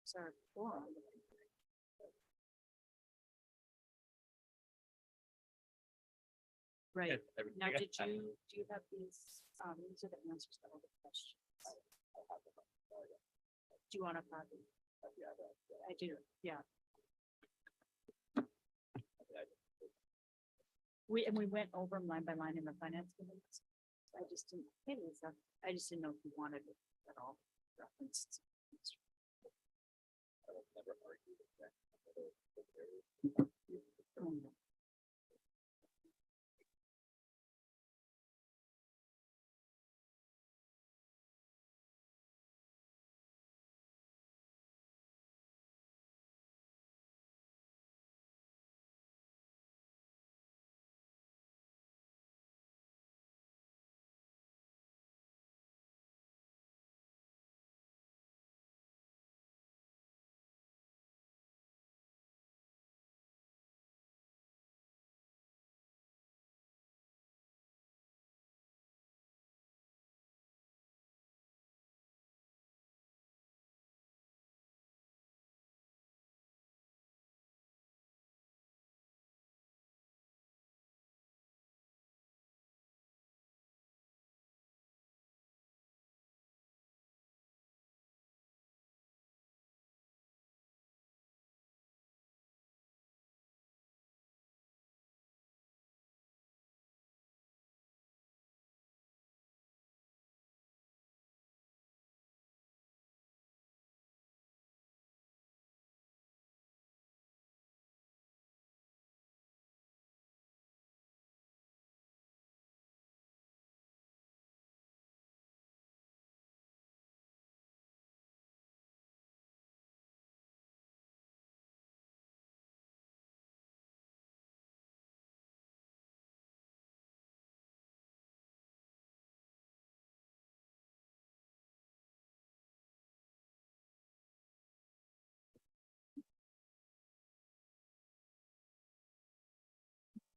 Sorry. Right. Now, do you have these are the answers to all the questions? Do you want a copy? I do, yeah. We went over them line by line in the finance committee. I just didn't, I just didn't know if you wanted it at all referenced.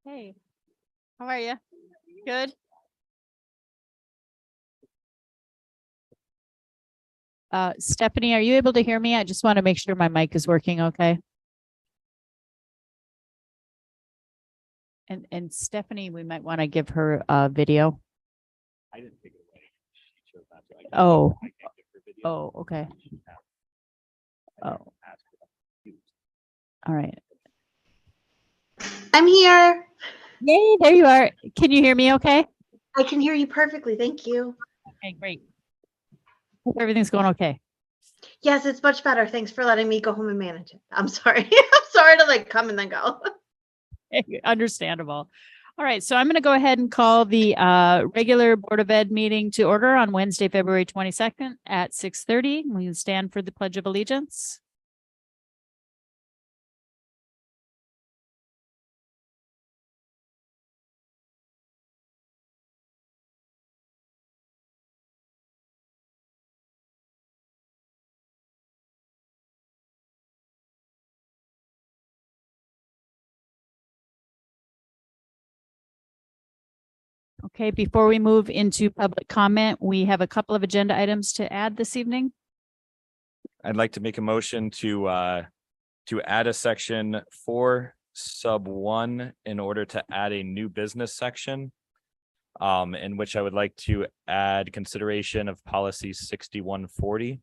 Hey, how are you? Good. Stephanie, are you able to hear me? I just want to make sure my mic is working okay. And Stephanie, we might want to give her a video. I didn't take it away. She chose not to. Oh. I can't give her video. Oh, okay. I Oh. can't ask her to use. All right. I'm here. Yay, there you are. Can you hear me okay? I can hear you perfectly. Thank you. Okay, great. Hope everything's going okay. Yes, it's much better. Thanks for letting me go home and manage it. I'm sorry. I'm sorry to like come and then go. Understandable. All right, so I'm going to go ahead and call the regular Board of Ed meeting to order on Wednesday, February 22nd at 6:30. Will you stand for the Pledge of Allegiance? Okay, before we move into public comment, we have a couple of agenda items to add this evening. I'd like to make a motion to add a section 4(1) in order to add a new business section. In which I would like to add consideration of policy 6140.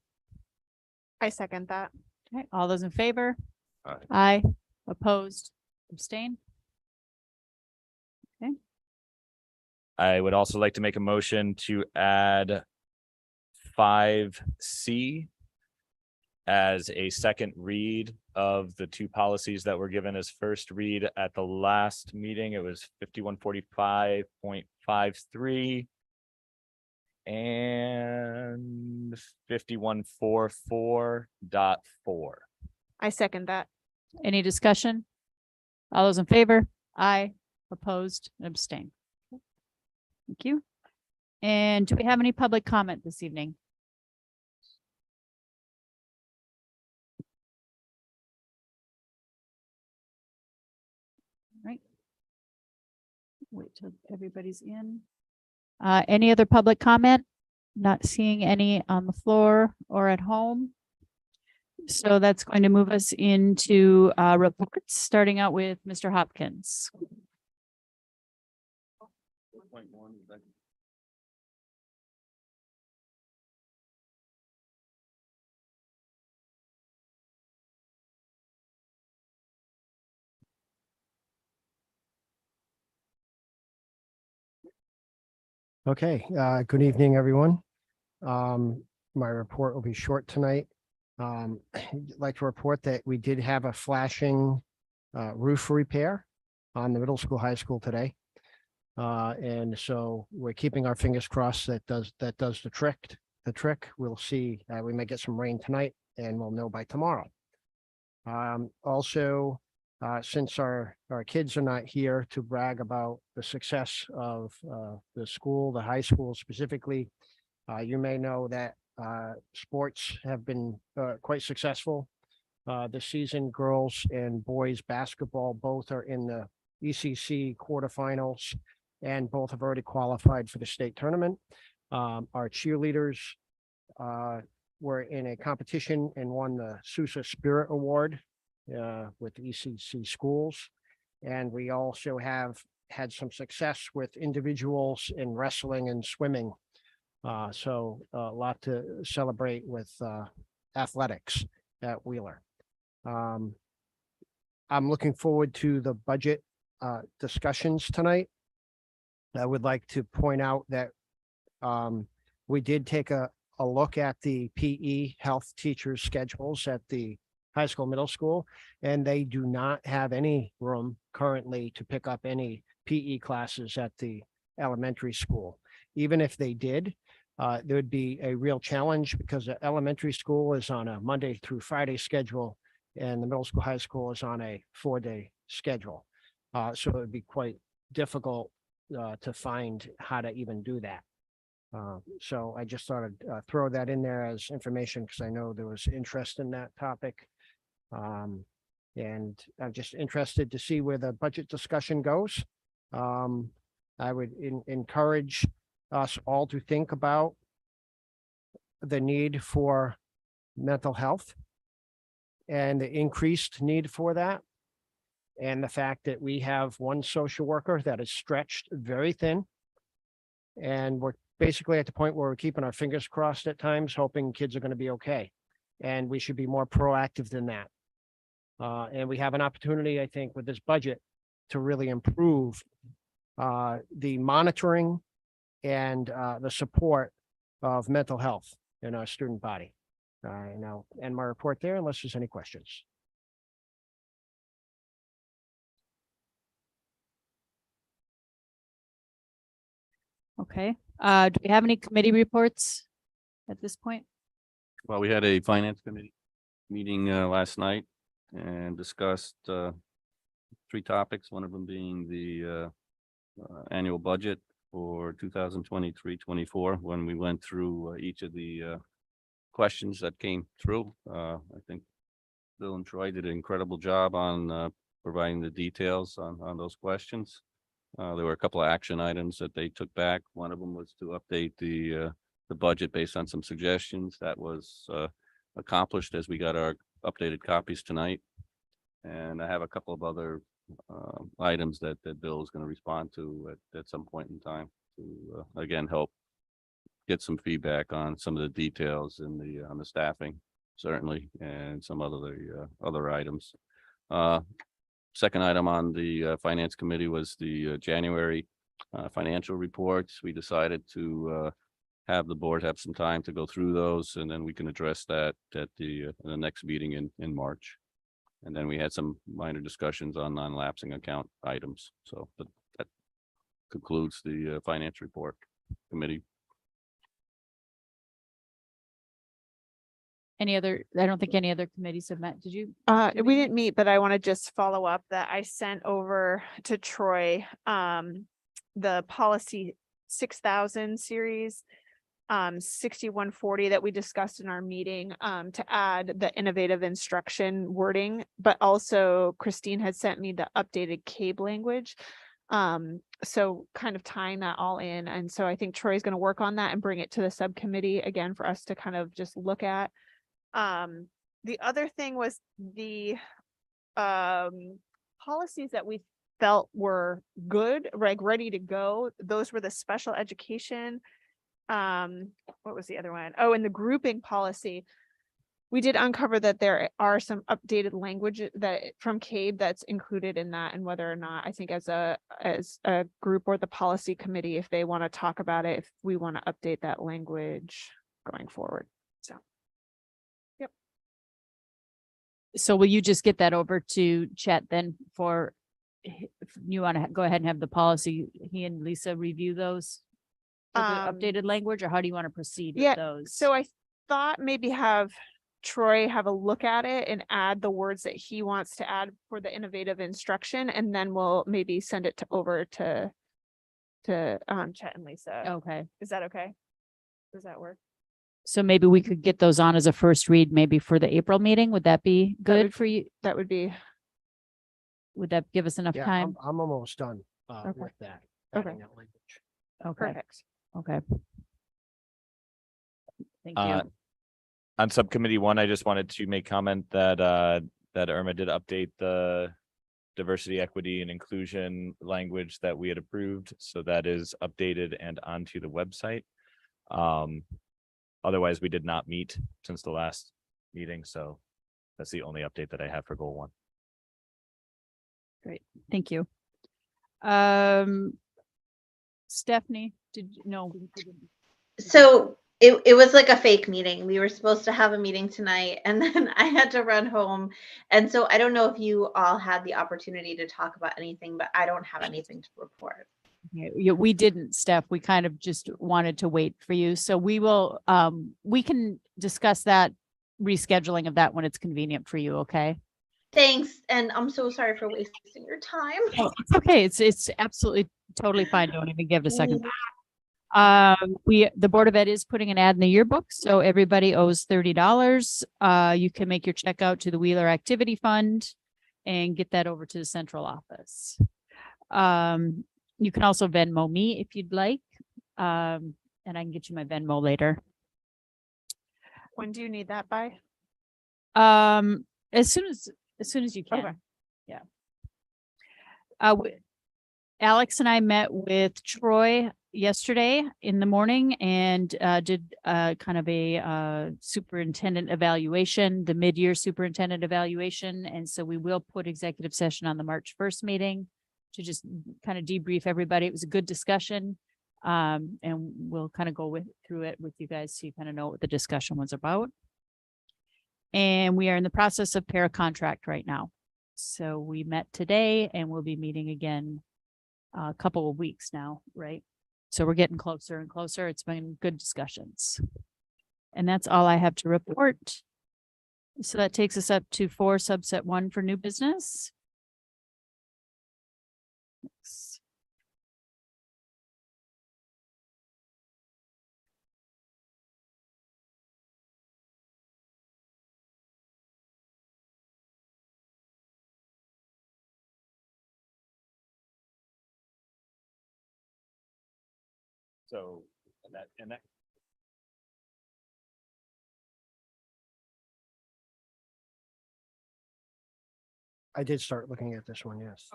I second that. Okay, all those in favor? Aye. Aye. Opposed? Abstain? I would also like to make a motion to add 5C as a second read of the two policies that were given as first read at the last meeting. It was 5145.53 and 5144.4. I second that. Any discussion? All those in favor? Aye. Opposed? Abstain? Thank you. And do we have any public comment this evening? Right. Wait till everybody's in. Any other public comment? Not seeing any on the floor or at home. So that's going to move us into reports, starting out with Mr. Hopkins. Okay, good evening, everyone. My report will be short tonight. I'd like to report that we did have a flashing roof repair on the middle school, high school today. And so we're keeping our fingers crossed that does the trick. We'll see, we may get some rain tonight and we'll know by tomorrow. Also, since our kids are not here to brag about the success of the school, the high school specifically, you may know that sports have been quite successful this season. Girls and boys basketball both are in the ECC quarterfinals and both have already qualified for the state tournament. Our cheerleaders were in a competition and won the Sousa Spirit Award with the ECC schools. And we also have had some success with individuals in wrestling and swimming. So a lot to celebrate with athletics at Wheeler. I'm looking forward to the budget discussions tonight. I would like to point out that we did take a look at the PE health teachers' schedules at the high school, middle school, and they do not have any room currently to pick up any PE classes at the elementary school. Even if they did, there would be a real challenge because the elementary school is on a Monday through Friday schedule and the middle school, high school is on a 4-day schedule. So it would be quite difficult to find how to even do that. So I just thought I'd throw that in there as information because I know there was interest in that topic. And I'm just interested to see where the budget discussion goes. I would encourage us all to think about the need for mental health and the increased need for that. And the fact that we have one social worker that is stretched very thin. And we're basically at the point where we're keeping our fingers crossed at times, hoping kids are going to be okay. And we should be more proactive than that. And we have an opportunity, I think, with this budget to really improve the monitoring and the support of mental health in our student body. And I'll end my report there unless there's any questions. Okay, do we have any committee reports at this point? Well, we had a finance committee meeting last night and discussed 3 topics, one of them being the annual budget for 2023-24. When we went through each of the questions that came through, I think Bill and Troy did an incredible job on providing the details on those questions. There were a couple of action items that they took back. One of them was to update the budget based on some suggestions. That was accomplished as we got our updated copies tonight. And I have a couple of other items that Bill is going to respond to at some point in time to again help get some feedback on some of the details in on the staffing, certainly, and some other items. Second item on the finance committee was the January financial reports. We decided to have the board have some time to go through those, and then we can address that at the next meeting in March. And then we had some minor discussions on non-lapsing account items. So that concludes the finance report committee. Any other, I don't think any other committees have met. Did you? We didn't meet, but I want to just follow up that I sent over to Troy, the policy 6000 series, 6140 that we discussed in our meeting, to add the innovative instruction wording, but also Christine had sent me the updated CABE language. So kind of tying that all in. And so I think Troy's going to work on that and bring it to the subcommittee again for us to kind of just look at. the other thing was the policies that we felt were good, like ready to go. Those were the special education. What was the other one? Oh, and the grouping policy. We did uncover that there are some updated language that from CABE that's included in that, and whether or not I think as a group or the policy committee, if they want to talk about it, if we want to update that language going forward. So. Yep. So will you just get that over to Chet then for, if you want to go ahead and have the policy, he and Lisa review those? For the updated language, or how do you want to proceed with Yeah, those? So I thought maybe have Troy have a look at it and add the words that he wants to add for the innovative instruction, and then we'll maybe send it over to Chet and Lisa. Okay, Is that okay? Does that work? so maybe we could get those on as a first read, maybe for the April meeting. Would that be good would- for you? That would be, Would that give us enough Yeah, time? I'm almost done Okay. with that. Okay. adding that language. Okay, perfect. okay. Thank Uh, you. On subcommittee one, I just wanted to make comment that that Irma did update the diversity, equity, and inclusion language that we had approved. So that is updated and onto the website. Otherwise, we did not meet since the last meeting, so that's the only update that I have for goal one. Thank you. Stephanie, did you know? So it was like a fake meeting. We were supposed to have a meeting tonight and then I had to run home. And so I don't know if you all had the opportunity to talk about anything, but I don't have anything to report. Yeah, we didn't, Steph. We kind of just wanted to wait for you. So we will, we can discuss that rescheduling of that when it's convenient for you, okay? Thanks. And I'm so sorry for wasting your time. Oh, it's okay. It's absolutely totally fine. Don't even give it a second. The Board of Ed is putting an ad in the yearbook, so everybody owes $30. You can make your check out to the Wheeler Activity Fund and get that over to the central office. You can also Venmo me if you'd like. And I can get you my Venmo later. When do you need that by? As soon as you can. Okay. Yeah. Alex and I met with Troy yesterday in the morning and did kind of a superintendent evaluation, the mid-year superintendent evaluation. And so we will put executive session on the March 1st meeting to just kind of debrief everybody. It was a good discussion. And we'll kind of go through it with you guys so you kind of know what the discussion was about. And we are in the process of para contract right now. So we met today and we'll be meeting again a couple of weeks now, right? So we're getting closer and closer. It's been good discussions. And that's all I have to report. So that takes us up to 4 subset 1 for new business. Next. So that I did start looking at this one, yes.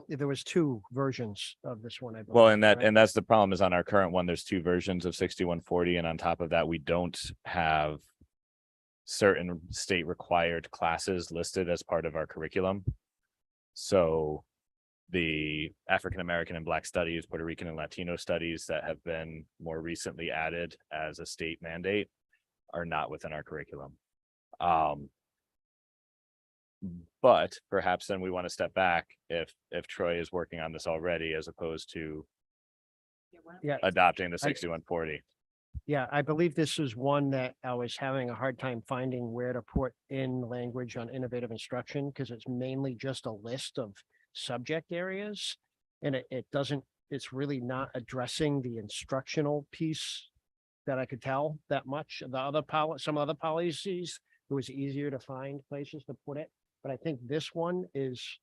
There was 2 versions of this one. I well, believe, right? and that's the problem is on our current one, there's 2 versions of 6140, and on top of that, we don't have certain state required classes listed as part of our curriculum. So the African American and Black studies, Puerto Rican and Latino studies that have been more recently added as a state mandate are not within our curriculum. But perhaps then we want to step back if Troy is working on this already, as opposed to Yeah. adopting the 6140. Yeah, I believe this is one that I was having a hard time finding where to put in language on innovative instruction because it's mainly just a list of subject areas. And it doesn't, it's really not addressing the instructional piece that I could tell that much. The other some other policies, it was easier to find places to put it. But I think this one is,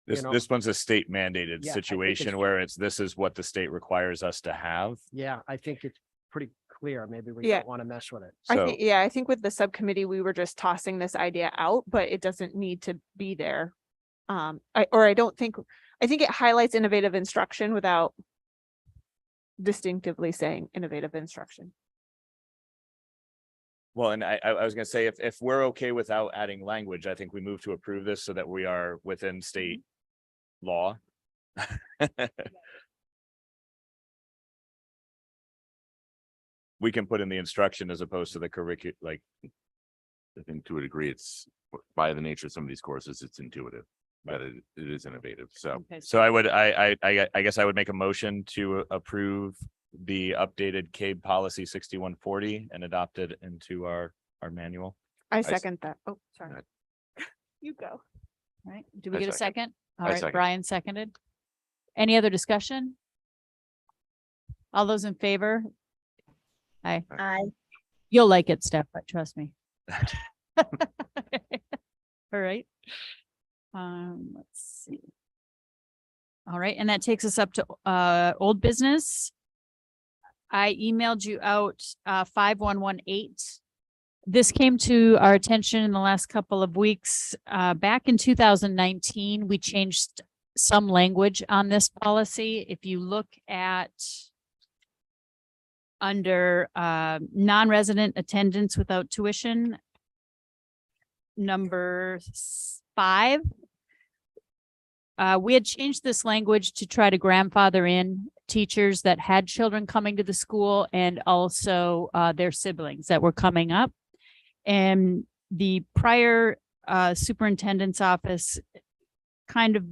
This one's a state mandated Yeah, I think situation it's- where this is what the state requires us to have. yeah, I think it's pretty clear. Maybe we Yeah. don't want to mess with it. I So, think, yeah, I think with the subcommittee, we were just tossing this idea out, but it doesn't need to be there. I think it highlights innovative instruction without distinctively saying innovative instruction. well, and I was gonna say, if we're okay without adding language, I think we move to approve this so that we are within state law. We can put in the instruction as opposed to the curriculum, like, I think to a degree, it's by the nature of some of these courses, it's intuitive, but it is innovative. So Okay, so I guess I would make a motion to approve the updated CABE policy 6140 and adopt it into our manual. I s- second that. Oh, sorry. Right. You go. All right, do we I get a second. second? All I right, second. Brian seconded. Any other discussion? All those in favor? Aye. You'll like it, Steph, but trust me. All right. Let's see. All right, and that takes us up to old business. I emailed you out 5118. This came to our attention in the last couple of weeks. Back in 2019, we changed some language on this policy. If you look at under non-resident attendance without tuition, number 5, we had changed this language to try to grandfather in teachers that had children coming to the school and also their siblings that were coming up. And the prior superintendent's office kind of,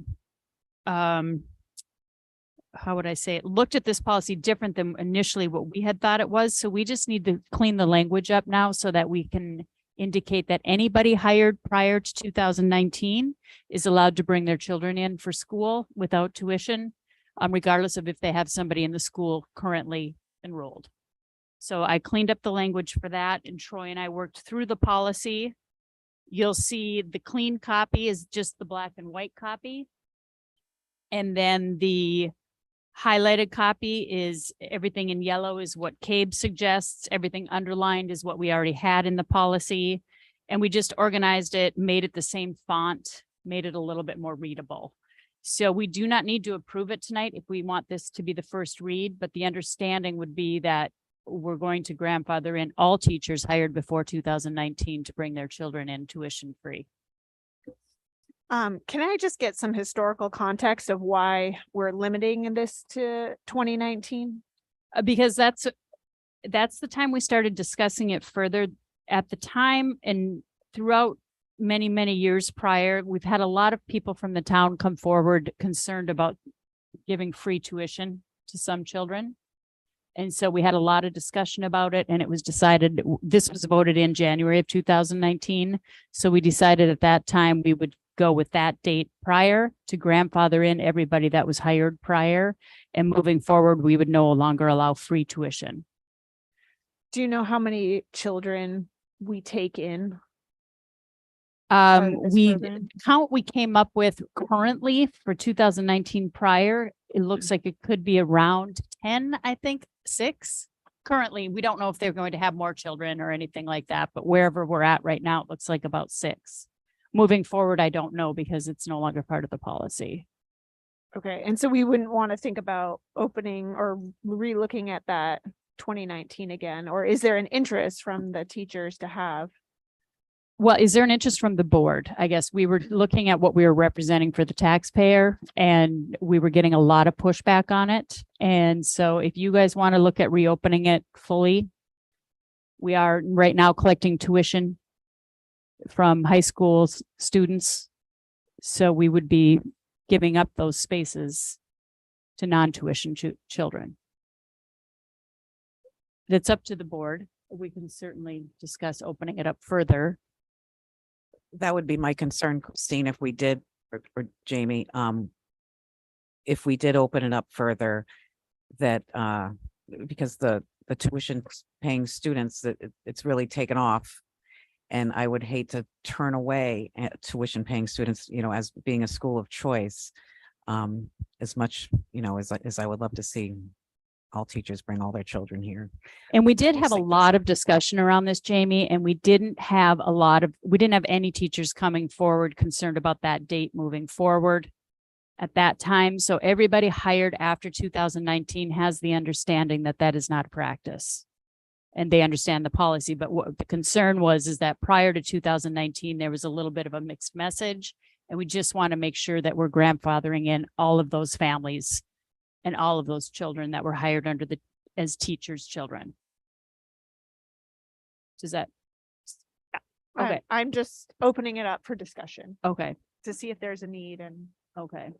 how would I say it, looked at this policy different than initially what we had thought it was. So we just need to clean the language up now so that we can indicate that anybody hired prior to 2019 is allowed to bring their children in for school without tuition, regardless of if they have somebody in the school currently enrolled. So I cleaned up the language for that, and Troy and I worked through the policy. You'll see the clean copy is just the black and white copy. And then the highlighted copy is everything in yellow is what CABE suggests. Everything underlined is what we already had in the policy. And we just organized it, made it the same font, made it a little bit more readable. So we do not need to approve it tonight if we want this to be the first read, but the understanding would be that we're going to grandfather in all teachers hired before 2019 to bring their children in tuition free. Can I just get some historical context of why we're limiting this to 2019? Because that's the time we started discussing it further. At the time and throughout many, many years prior, we've had a lot of people from the town come forward concerned about giving free tuition to some children. And so we had a lot of discussion about it, and it was decided, this was voted in January of 2019. So we decided at that time we would go with that date prior to grandfather in everybody that was hired prior. And moving forward, we would no longer allow free tuition. Do you know how many children we take in? part of this We program? count we came up with currently for 2019 prior, it looks like it could be around 10, I think 6. Currently, we don't know if they're going to have more children or anything like that, but wherever we're at right now, it looks like about 6. Moving forward, I don't know because it's no longer part of the policy. Okay, and so we wouldn't want to think about opening or re-looking at that 2019 again, or is there an interest from the teachers to have? Well, is there an interest from the board? I guess we were looking at what we were representing for the taxpayer, and we were getting a lot of pushback on it. And so if you guys want to look at reopening it fully, we are right now collecting tuition from high school students. So we would be giving up those spaces to non-tuition children. It's up to the board. We can certainly discuss opening it up further. That would be my concern, Christine, if we did, or Jamie, if we did open it up further, that, because the tuition paying students, that it's really taken off. And I would hate to turn away tuition paying students, as being a school of choice, as much, as I would love to see all teachers bring all their children here. And we did have a Like this. lot of discussion around this, Jamie, and we didn't have any teachers coming forward concerned about that date moving forward at that time. So everybody hired after 2019 has the understanding that that is not a practice. And they understand the policy, but what the concern was is that prior to 2019, there was a little bit of a mixed message. And we just want to make sure that we're grandfathering in all of those families and all of those children that were hired as teachers' children. Does that? Okay. I'm just opening it up for discussion Okay. to see if there's a need and. Okay.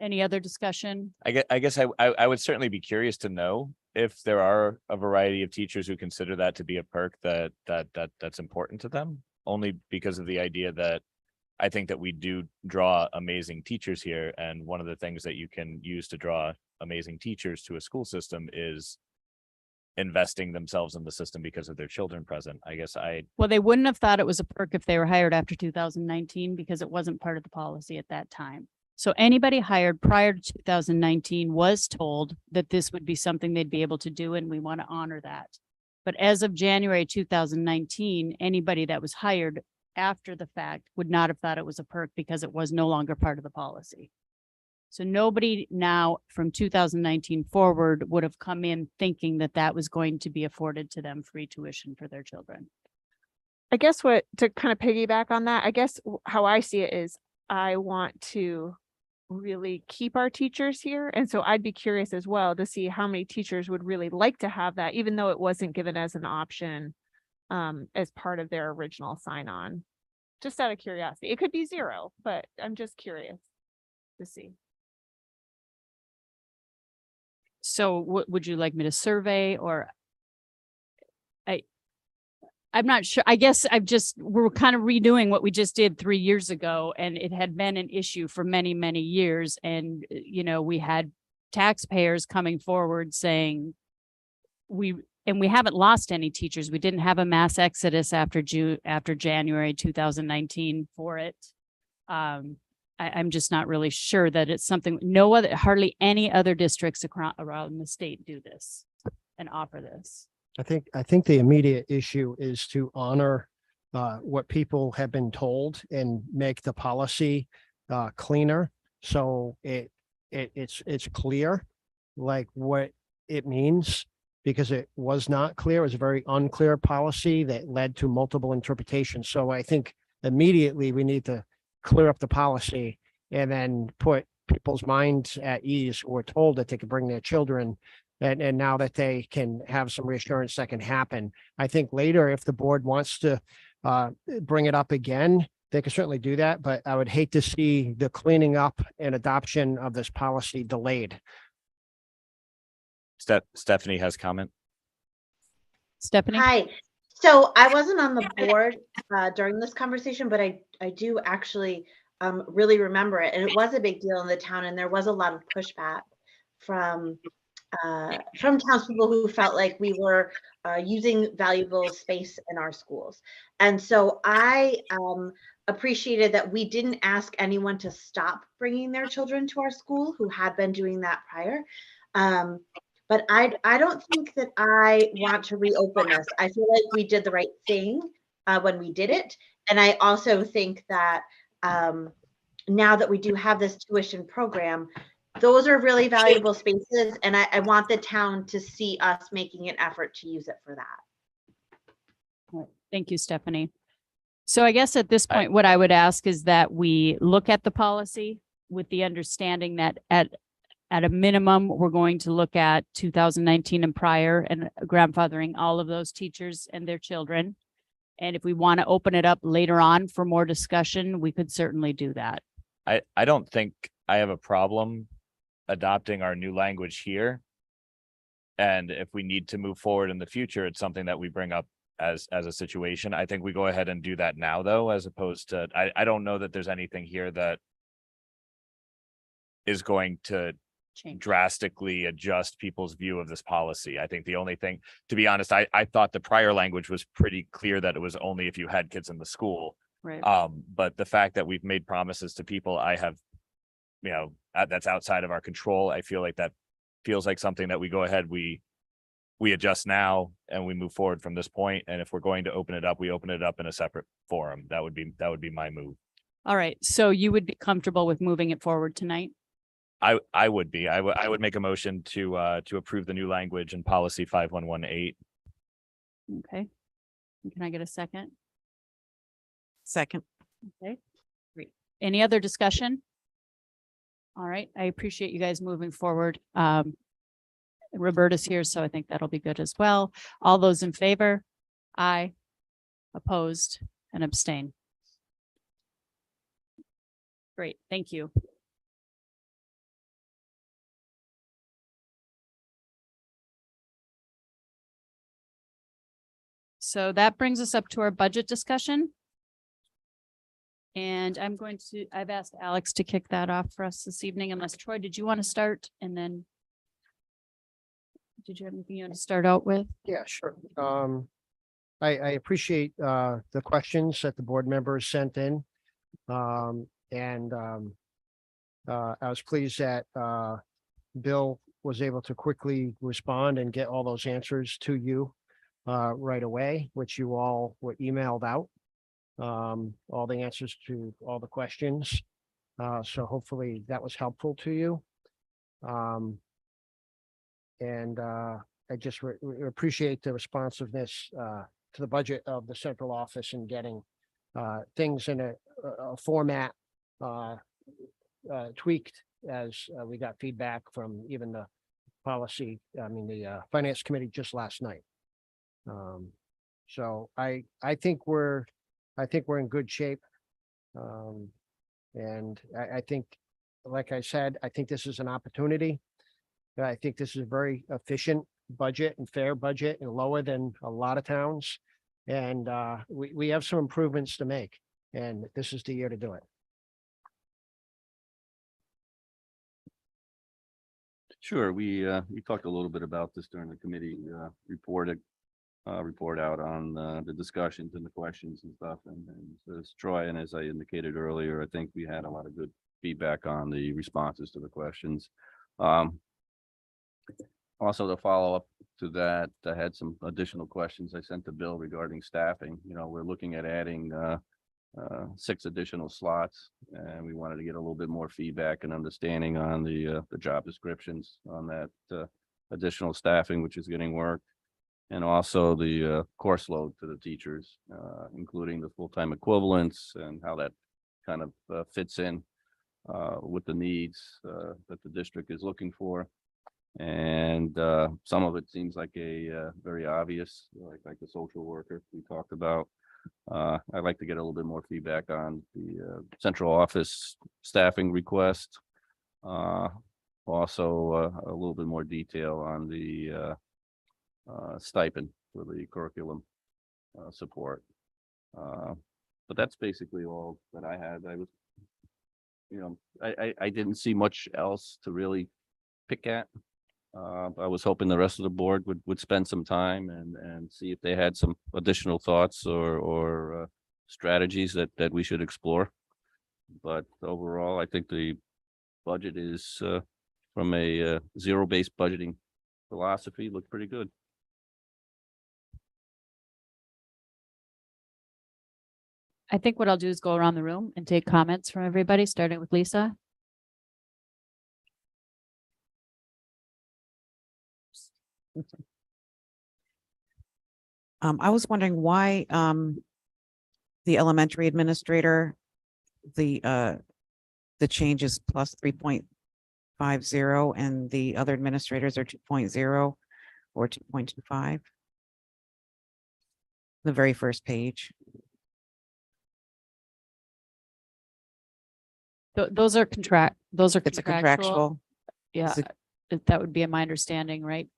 Any other discussion? I guess I would certainly be curious to know if there are a variety of teachers who consider that to be a perk that's important to them, only because of the idea that I think that we do draw amazing teachers here. And one of the things that you can use to draw amazing teachers to a school system is investing themselves in the system because of their children present. I guess Well, they wouldn't have thought it was a perk if they were hired after 2019 because it wasn't part of the policy at that time. So anybody hired prior to 2019 was told that this would be something they'd be able to do, and we want to honor that. But as of January 2019, anybody that was hired after the fact would not have thought it was a perk because it was no longer part of the policy. So nobody now from 2019 forward would have come in thinking that that was going to be afforded to them free tuition for their children. I guess to kind of piggyback on that, I guess how I see it is I want to really keep our teachers here. And so I'd be curious as well to see how many teachers would really like to have that, even though it wasn't given as an option as part of their original sign-on. Just out of curiosity. It could be 0, but I'm just curious to see. So what would you like me to survey, or I'm not sure. I guess we're kind of redoing what we just did 3 years ago, and it had been an issue for many, many years. And, we had taxpayers coming forward saying we haven't lost any teachers. We didn't have a mass exodus after January 2019 for it. I'm just not really sure that it's something, hardly any other districts around the state do this and offer this. I think the immediate issue is to honor what people have been told and make the policy cleaner. So it's clear, like what it means, because it was not clear. It was a very unclear policy that led to multiple interpretations. So I think immediately we need to clear up the policy and then put people's minds at ease, or told that they could bring their children. And now that they can have some reassurance that can happen. I think later, if the board wants to bring it up again, they can certainly do that, but I would hate to see the cleaning up and adoption of this policy delayed. Stephanie has comment. Stephanie? Hi. So I wasn't on the board during this conversation, but I do actually really remember it. And it was a big deal in the town, and there was a lot of pushback from townspeople who felt like we were using valuable space in our schools. And so I appreciated that we didn't ask anyone to stop bringing their children to our school who had been doing that prior. But I don't think that I want to reopen this. I feel like we did the right thing when we did it. And I also think that now that we do have this tuition program, those are really valuable spaces, and I want the town to see us making an effort to use it for that. Thank you, Stephanie. So I guess at this point, what I would ask is that we look at the policy with the understanding that at a minimum, we're going to look at 2019 and prior and grandfathering all of those teachers and their children. And if we want to open it up later on for more discussion, we could certainly do that. I don't think I have a problem adopting our new language here. And if we need to move forward in the future, it's something that we bring up as a situation. I think we go ahead and do that now, though, as opposed to, I don't know that there's anything here that is going to drastically adjust people's view of this policy. I think the only thing, to be honest, I thought the prior language was pretty clear that it was only if you had kids in the school. Right. But the fact that we've made promises to people, that's outside of our control. I feel like that feels like something that we go ahead, we adjust now and we move forward from this point. And if we're going to open it up, we open it up in a separate forum. That would be my move. All right, so you would be comfortable with moving it forward tonight? I would be. I would make a motion to approve the new language in policy 5118. Okay. Can I get a second? Second. Okay, great. Any other discussion? All right, I appreciate you guys moving forward. Roberta's here, so I think that'll be good as well. All those in favor? Aye. Opposed and abstain. Great, thank you. So that brings us up to our budget discussion. And I've asked Alex to kick that off for us this evening, unless Troy, did you want to start? And then did you have anything you want to start out with? Yeah, sure. I appreciate the questions that the board members sent in. I was pleased that Bill was able to quickly respond and get all those answers to you right away, which you all were emailed out. All the answers to all the questions. So hopefully that was helpful to you. I just appreciate the responsiveness to the budget of the central office and getting things in a format tweaked as we got feedback from even the finance committee just last night. So I think we're in good shape. I think, like I said, I think this is an opportunity. I think this is a very efficient budget and fair budget and lower than a lot of towns. And we have some improvements to make, and this is the year to do it. Sure, we talked a little bit about this during the committee report out on the discussions and the questions and stuff. And as Troy, and as I indicated earlier, I think we had a lot of good feedback on the responses to the questions. Also, to follow up to that, I had some additional questions I sent to Bill regarding staffing. You know, we're looking at adding 6 additional slots, and we wanted to get a little bit more feedback and understanding on the job descriptions on that additional staffing, which is getting worked, and also the course load to the teachers, including the full-time equivalents and how that kind of fits in with the needs that the district is looking for. And some of it seems like a very obvious, like the social worker we talked about. I'd like to get a little bit more feedback on the central office staffing request. Also, a little bit more detail on the stipend for the curriculum support. But that's basically all that I had. I didn't see much else to really pick at. I was hoping the rest of the board would spend some time and see if they had some additional thoughts or strategies that we should explore. But overall, I think the budget is from a zero-based budgeting philosophy, looked pretty good. I think what I'll do is go around the room and take comments from everybody, starting with Lisa. I was wondering why the elementary administrator, the change is plus 3.50 and the other administrators are 2.0 or 2.25. The very first page. Those are It's a contractual. contractual. Yeah, Is that would be my understanding, right?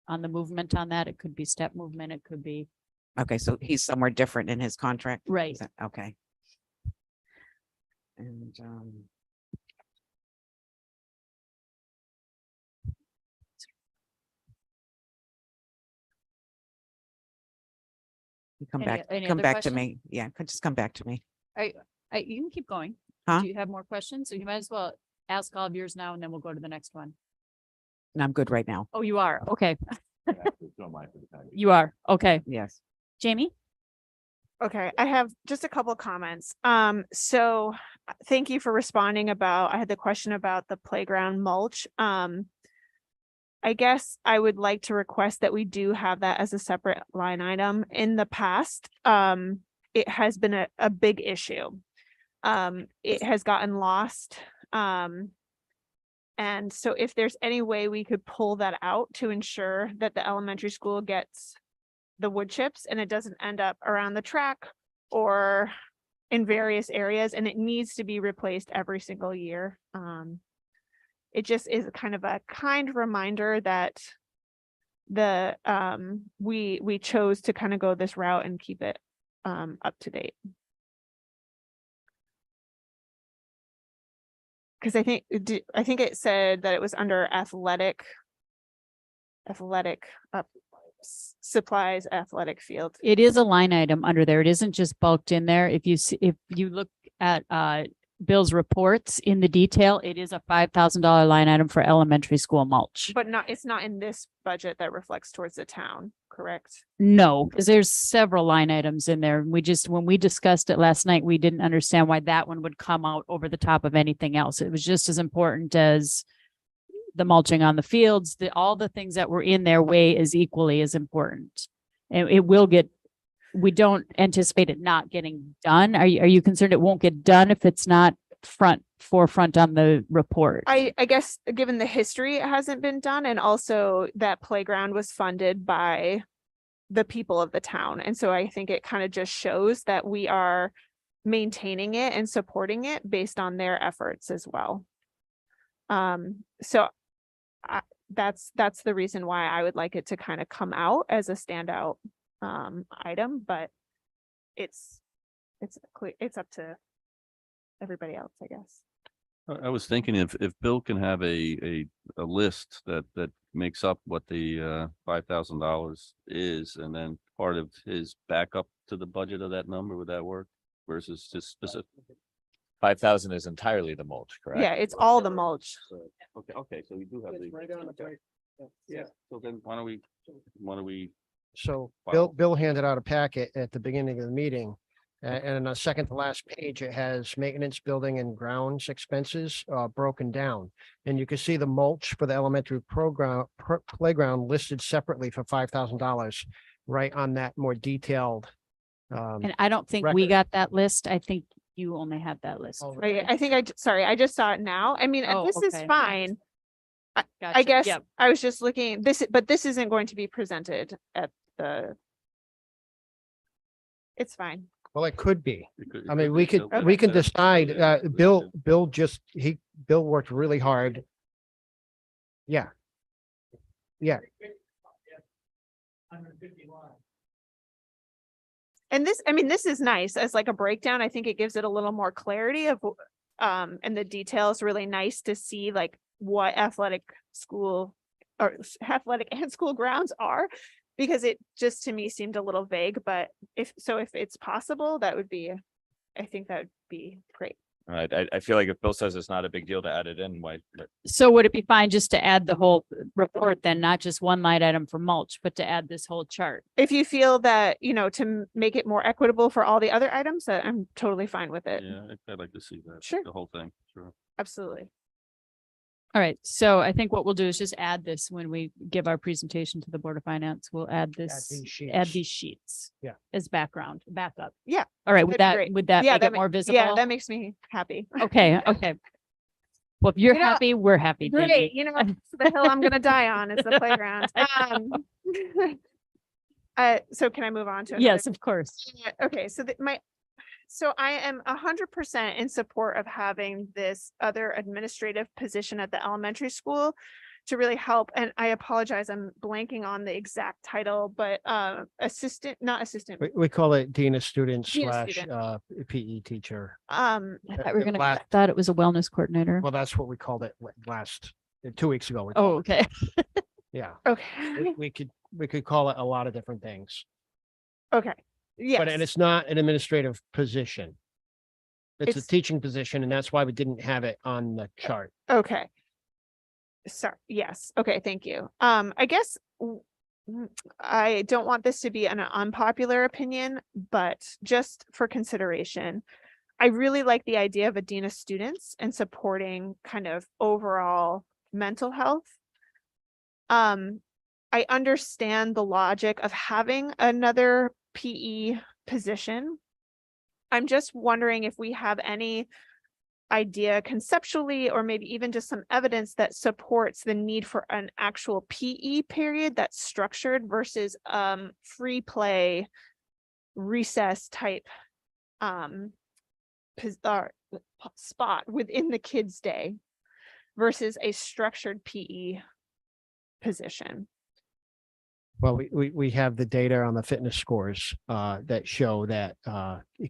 On the movement on that, it could be step movement, it could be, Okay, so he's somewhere different in his contract. right. Is that- Okay. And you come back Any to other me. Yeah, just come back to me. You can keep going. Huh? Do you have more questions? So you might as well ask all of yours now and then we'll go to the next one. And I'm good right now. Oh, you are. Okay. Don't mind for the time being. You are. Okay. Yes. Jamie? Okay, I have just a couple comments. So thank you for responding about, I had the question about the playground mulch. I guess I would like to request that we do have that as a separate line item. In the past, it has been a big issue. It has gotten lost. And so if there's any way we could pull that out to ensure that the elementary school gets the wood chips and it doesn't end up around the track or in various areas, and it needs to be replaced every single year. It just is kind of a kind reminder that the we chose to kind of go this route and keep it up to date. Because I think it said that it was under athletic supplies, athletic field. It is a line item under there. It isn't just bulked in there. If you see, if you look at Bill's reports in the detail, it is a $5,000 line item for elementary school mulch. But it's not in this budget that reflects towards the town, correct? No, because there's several line items in there. When we discussed it last night, we didn't understand why that one would come out over the top of anything else. It was just as important as the mulching on the fields, all the things that were in there weigh as equally as important. And it will get, we don't anticipate it not getting done. Are you concerned it won't get done if it's not forefront on the report? I guess given the history, it hasn't been done. And also that playground was funded by the people of the town. And so I think it kind of just shows that we are maintaining it and supporting it based on their efforts as well. So that's the reason why I would like it to kind of come out as a standout item, but it's up to everybody else, I guess. I was thinking if Bill can have a list that makes up what the $5,000 is, and then part of his backup to the budget of that number, would that work? Versus just specific? 5,000 is entirely the mulch, correct? Yeah, it's all the mulch. Okay, so we do have the. Yeah, so then why don't we, So Wow. Bill handed out a packet at the beginning of the meeting. And on the second to last page, it has maintenance, building and grounds expenses broken down. And you can see the mulch for the elementary playground listed separately for $5,000 right on that more detailed. And I don't think we record. got that list. I think you only have that list. Oh, Right, I think sorry, I just saw it now. I mean, Oh, this is okay. fine. I Gotcha. guess Yep. I was just looking but this isn't going to be presented at it's fine. Well, it could be. it could- it I mean, could we be could, still- we can Okay. decide, Yeah. Bill worked really hard. Yeah. Yeah. And this, I mean, this is nice as like a breakdown. I think it gives it a little more clarity of, and the details really nice to see like what athletic and school grounds are, because it just to me seemed a little vague, but if it's possible, that would be, I think that would be great. I feel like if Bill says it's not a big deal to add it in, why? So would it be fine just to add the whole report then, not just one line item for mulch, but to add this whole chart? If you feel that, to make it more equitable for all the other items, I'm totally fine with it. Yeah, I'd like to see that. Sure. The whole thing, sure. Absolutely. All right, so I think what we'll do is just add this when we give our presentation to the Board of Finance. We'll add this, add sheets. these sheets. Yeah. As backup. Yeah, All right, that'd be great. would that Yeah, make that it ma- more visible? Yeah, that makes me happy. Okay, okay. Well, if you're You know, happy, we're happy. Great, Jamie. it's the hill I'm gonna die on is the playground. So can I move on to? another- Yes, of course. Okay, so I am 100% in support of having this other administrative position at the elementary school to really help. And I apologize, I'm blanking on the exact title, but not assistant. We call it Dean of Students Dean of / Student. PE teacher. I thought we were gonna, Last- I thought it was a wellness coordinator. Well, that's what we called it 2 weeks ago. we Oh, called it. okay. Yeah, Okay, we could call it a lot of different things, okay, but and yes, it's not an administrative position. It's a It's- teaching position, and that's why we didn't have it on the chart. okay. Sorry, yes, okay, thank you. I guess I don't want this to be an unpopular opinion, but just for consideration, I really like the idea of a dean of students and supporting kind of overall mental health. I understand the logic of having another PE position. I'm just wondering if we have any idea conceptually, or maybe even just some evidence that supports the need for an actual PE period that's structured versus free play recess type spot within the kids' day versus a structured PE position. Well, we have the data on the fitness scores that show that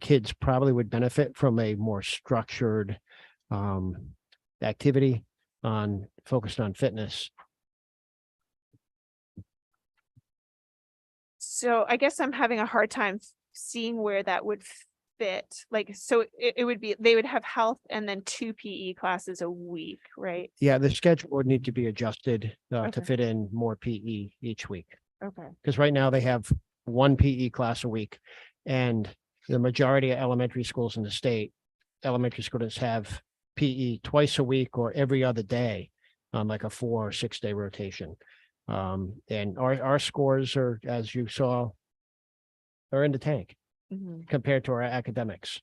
kids probably would benefit from a more structured activity focused on fitness. So I guess I'm having a hard time seeing where that would fit. Like, so it would be, they would have health and then 2 PE classes a week, right? Yeah, the schedule would need to be adjusted to Okay. fit in more PE each week. Okay. Because right now they have 1 PE class a week. And the majority of elementary schools in the state, elementary students have PE twice a week or every other day on like a 4 or 6 day rotation. And our scores are, as you saw, are in the tank compared to our academics.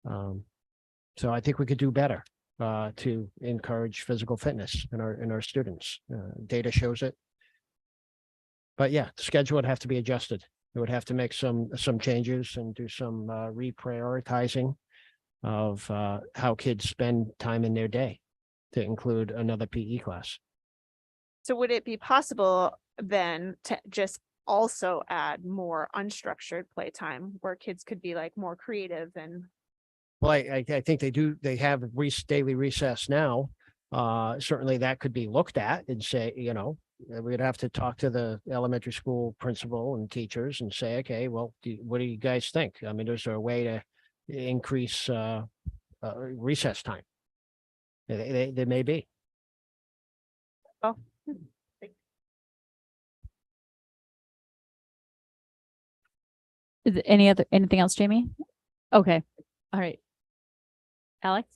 So I think we could do better to encourage physical fitness in our students. Data shows it. But yeah, the schedule would have to be adjusted. It would have to make some changes and do some reprioritizing of how kids spend time in their day to include another PE class. So would it be possible then to just also add more unstructured playtime where kids could be like more creative and? Well, I think they have daily recess now. Certainly that could be looked at and say, we'd have to talk to the elementary school principal and teachers and say, okay, well, what do you guys think? I mean, is there a way to increase recess time? There may be. Oh. Is there anything else, Jamie? Okay, all right. Alex?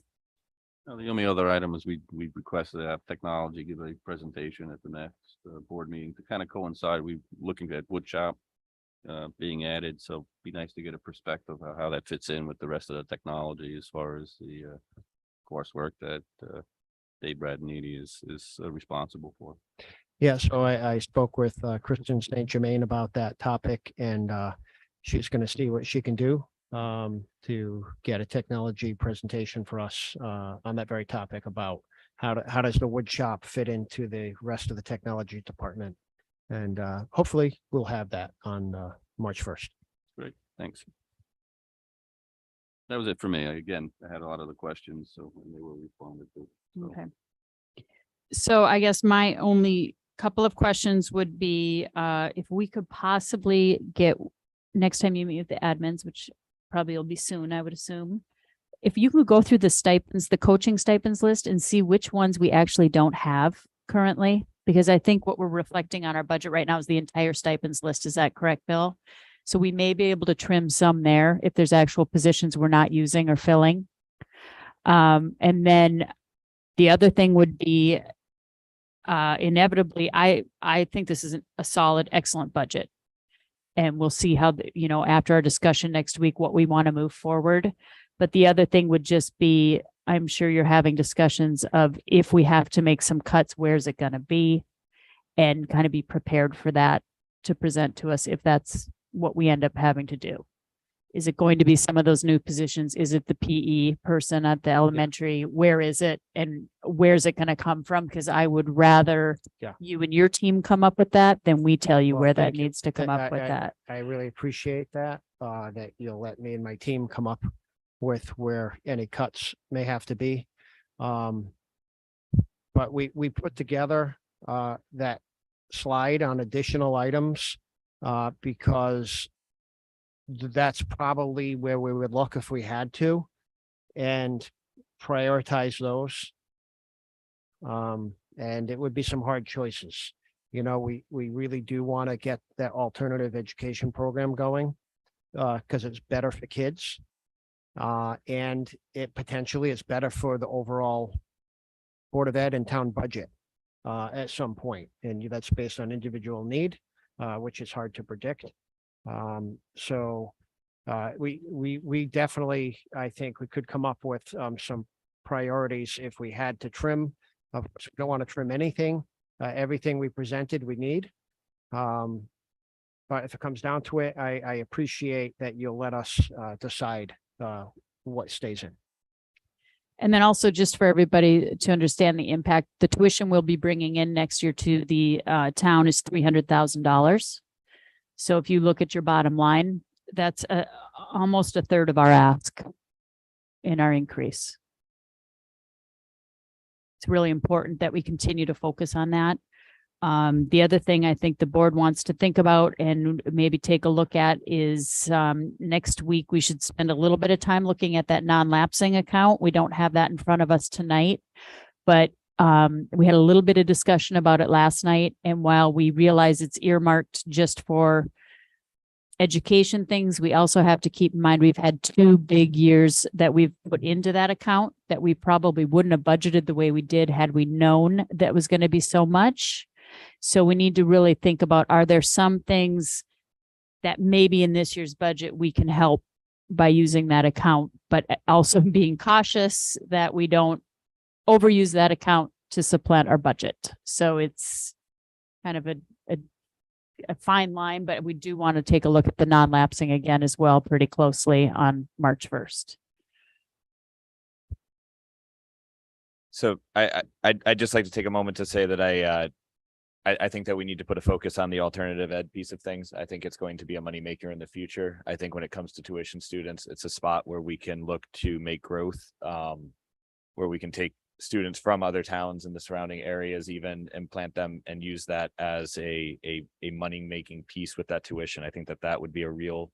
The only other item is we requested to have technology give a presentation at the next board meeting to kind of coincide. We're looking at wood shop being added, so be nice to get a perspective of how that fits in with the rest of the technology as far as the coursework that Dave Bradney is responsible for. Yeah, so I spoke with Kristen St. Germain about that topic, and she's going to see what she can do to get a technology presentation for us on that very topic about how does the wood shop fit into the rest of the technology department. And hopefully we'll have that on March 1st. Great, thanks. That was it for me. Again, I had a lot of the questions, so they were responded to. So. Okay. So I guess my only couple of questions would be if we could possibly get, next time you meet with the admins, which probably will be soon, I would assume, if you could go through the stipends, the coaching stipends list and see which ones we actually don't have currently, because I think what we're reflecting on our budget right now is the entire stipends list. Is that correct, Bill? So we may be able to trim some there if there's actual positions we're not using or filling. And then the other thing would be inevitably, I think this is a solid, excellent budget. And we'll see how, after our discussion next week, what we want to move forward. But the other thing would just be, I'm sure you're having discussions of if we have to make some cuts, where's it going to be? And kind of be prepared for that to present to us if that's what we end up having to do. Is it going to be some of those new positions? Is it the PE person at the elementary? Where is it? And where's it going to come from? Because I would rather you and your team come up with that than we tell you where that needs to come up with that. I really appreciate that, that you'll let me and my team come up with where any cuts may have to be. But we put together that slide on additional items because that's probably where we would look if we had to and prioritize those. and it would be some hard choices. You know, we really do want to get that alternative education program going because it's better for kids. And it potentially is better for the overall Board of Ed and town budget at some point. And that's based on individual need, which is hard to predict. So we definitely, I think we could come up with some priorities if we had to trim. Of course, we don't want to trim anything. Everything we presented, we need. But if it comes down to it, I appreciate that you'll let us decide what stays in. And then also just for everybody to understand the impact, the tuition we'll be bringing in next year to the town is $300,000. So if you look at your bottom line, that's almost a third of our ask in our increase. It's really important that we continue to focus on that. The other thing I think the board wants to think about and maybe take a look at is next week, we should spend a little bit of time looking at that non-lapsing account. We don't have that in front of us tonight, but we had a little bit of discussion about it last night. And while we realize it's earmarked just for education things, we also have to keep in mind we've had 2 big years that we've put into that account that we probably wouldn't have budgeted the way we did had we known that was going to be so much. So we need to really think about, are there some things that maybe in this year's budget we can help by using that account, but also being cautious that we don't overuse that account to supplant our budget. So it's kind of a fine line, but we do want to take a look at the non-lapsing again as well pretty closely on March 1st. So I'd just like to take a moment to say that I think that we need to put a focus on the alternative ed piece of things. I think it's going to be a moneymaker in the future. I think when it comes to tuition students, it's a spot where we can look to make growth, where we can take students from other towns in the surrounding areas even and plant them and use that as a money-making piece with that tuition. I think that would be a real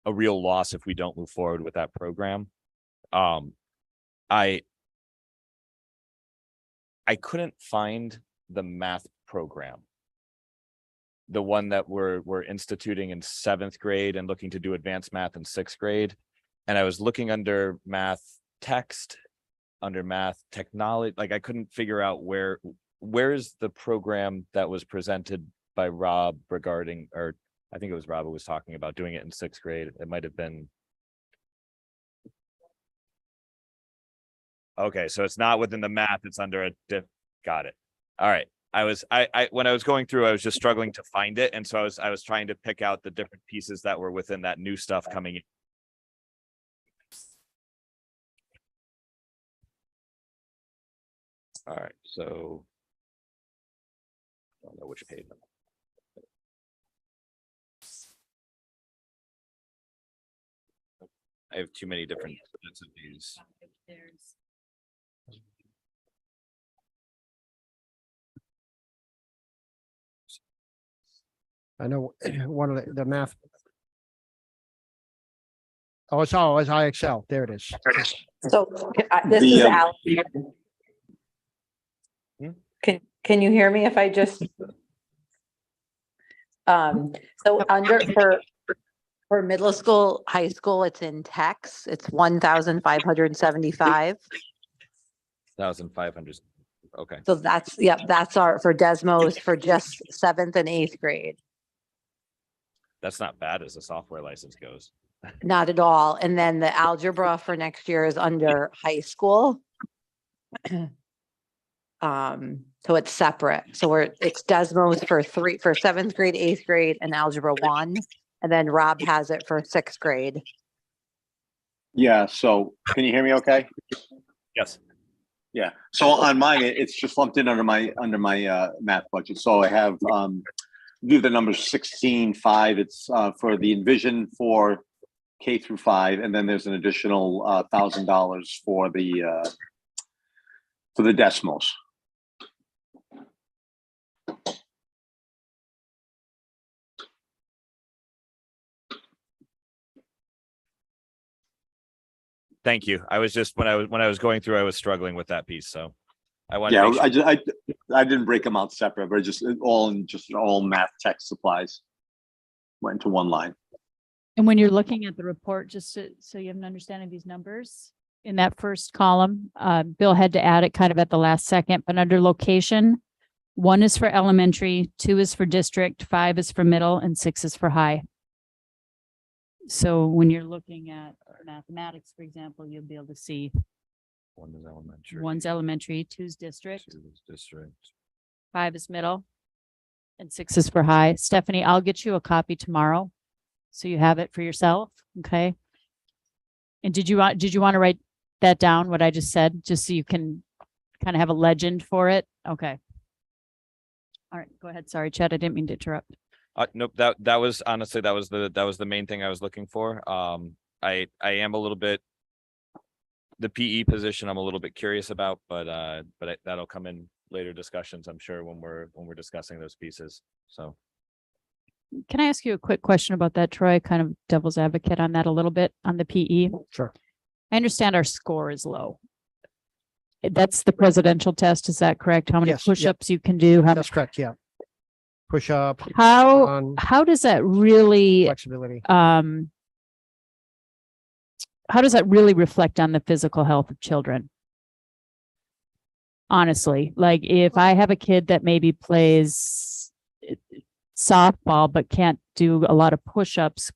loss if we don't move forward with that program. I couldn't find the math program, the one that we're instituting in 7th grade and looking to do advanced math in 6th grade. And I was looking under math text, under math technology, like I couldn't figure out where's the program that was presented by Rob regarding, or I think it was Rob who was talking about doing it in 6th grade. It might have been. Okay, so it's not within the math, it's under a got it. All right. When I was going through, I was just struggling to find it. And so I was trying to pick out the different pieces that were within that new stuff coming in. All right, so I don't know which page. I have too many different sets of these. I know one of the math. Oh, it's IXL. There it is. So this is Al. Can you hear me if I just? So under for middle school, high school, it's in text. It's 1,575. 1,500. Okay. So that's our for Desmos for just 7th and 8th grade. That's not bad as a software license goes. Not at all. And then the algebra for next year is under high school. So it's separate. So it's Desmos for 7th grade, 8th grade, and algebra 1. And then Rob has it for 6th grade. Yeah, so can you hear me okay? Yes. Yeah, so on mine, it's just lumped in under my math budget. So I have do the numbers 16,5. It's for the Envision for K through 5, and then there's an additional $1,000 for the Desmos. Thank you. I was just when I was going through, I was struggling with that piece. So I wanted Yeah, to make sure. I didn't break them out separate, but just all math tech supplies went into one line. And when you're looking at the report, just so you have an understanding of these numbers, in that first column, Bill had to add it kind of at the last second, but under location, 1 is for elementary, 2 is for district, 5 is for middle, and 6 is for high. So when you're looking at mathematics, for example, you'll be able to see One is elementary. 1's elementary, 2's district, 2 is district. 5 is middle, and 6 is for high. Stephanie, I'll get you a copy tomorrow, so you have it for yourself, okay? And did you want to write that down, what I just said, just so you can kind of have a legend for it? Okay. All right, go ahead. Sorry, Chad, I didn't mean to interrupt. Nope, that was honestly, that was the main thing I was looking for. I am a little bit, the PE position I'm a little bit curious about, but that'll come in later discussions, I'm sure, when we're discussing those pieces. So. Can I ask you a quick question about that, Troy? Kind of devil's advocate on that a little bit on the PE. Sure. I understand our score is low. That's the presidential test. Is that correct? How many Yes, yep. push-ups you can do? How That's correct, yeah. Push up, how does that really flexibility. how does that really reflect on the physical health of children? Honestly, like if I have a kid that maybe plays softball but can't do a lot of push-ups,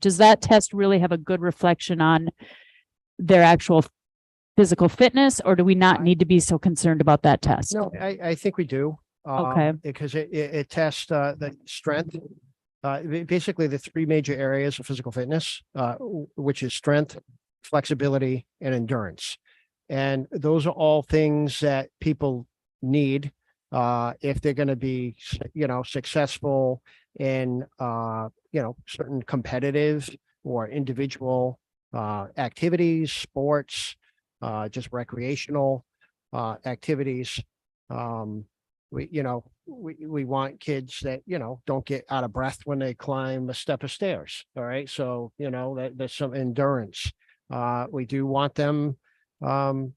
does that test really have a good reflection on their actual physical fitness, or do we not need to be so concerned about that test? No, I think we do. Okay. Because it tests the strength, basically the 3 major areas of physical fitness, which is strength, flexibility, and endurance. And those are all things that people need if they're going to be, successful in, certain competitive or individual activities, sports, just recreational activities. We want kids that, don't get out of breath when they climb a step of stairs. All right. So, there's some endurance. We do want them, to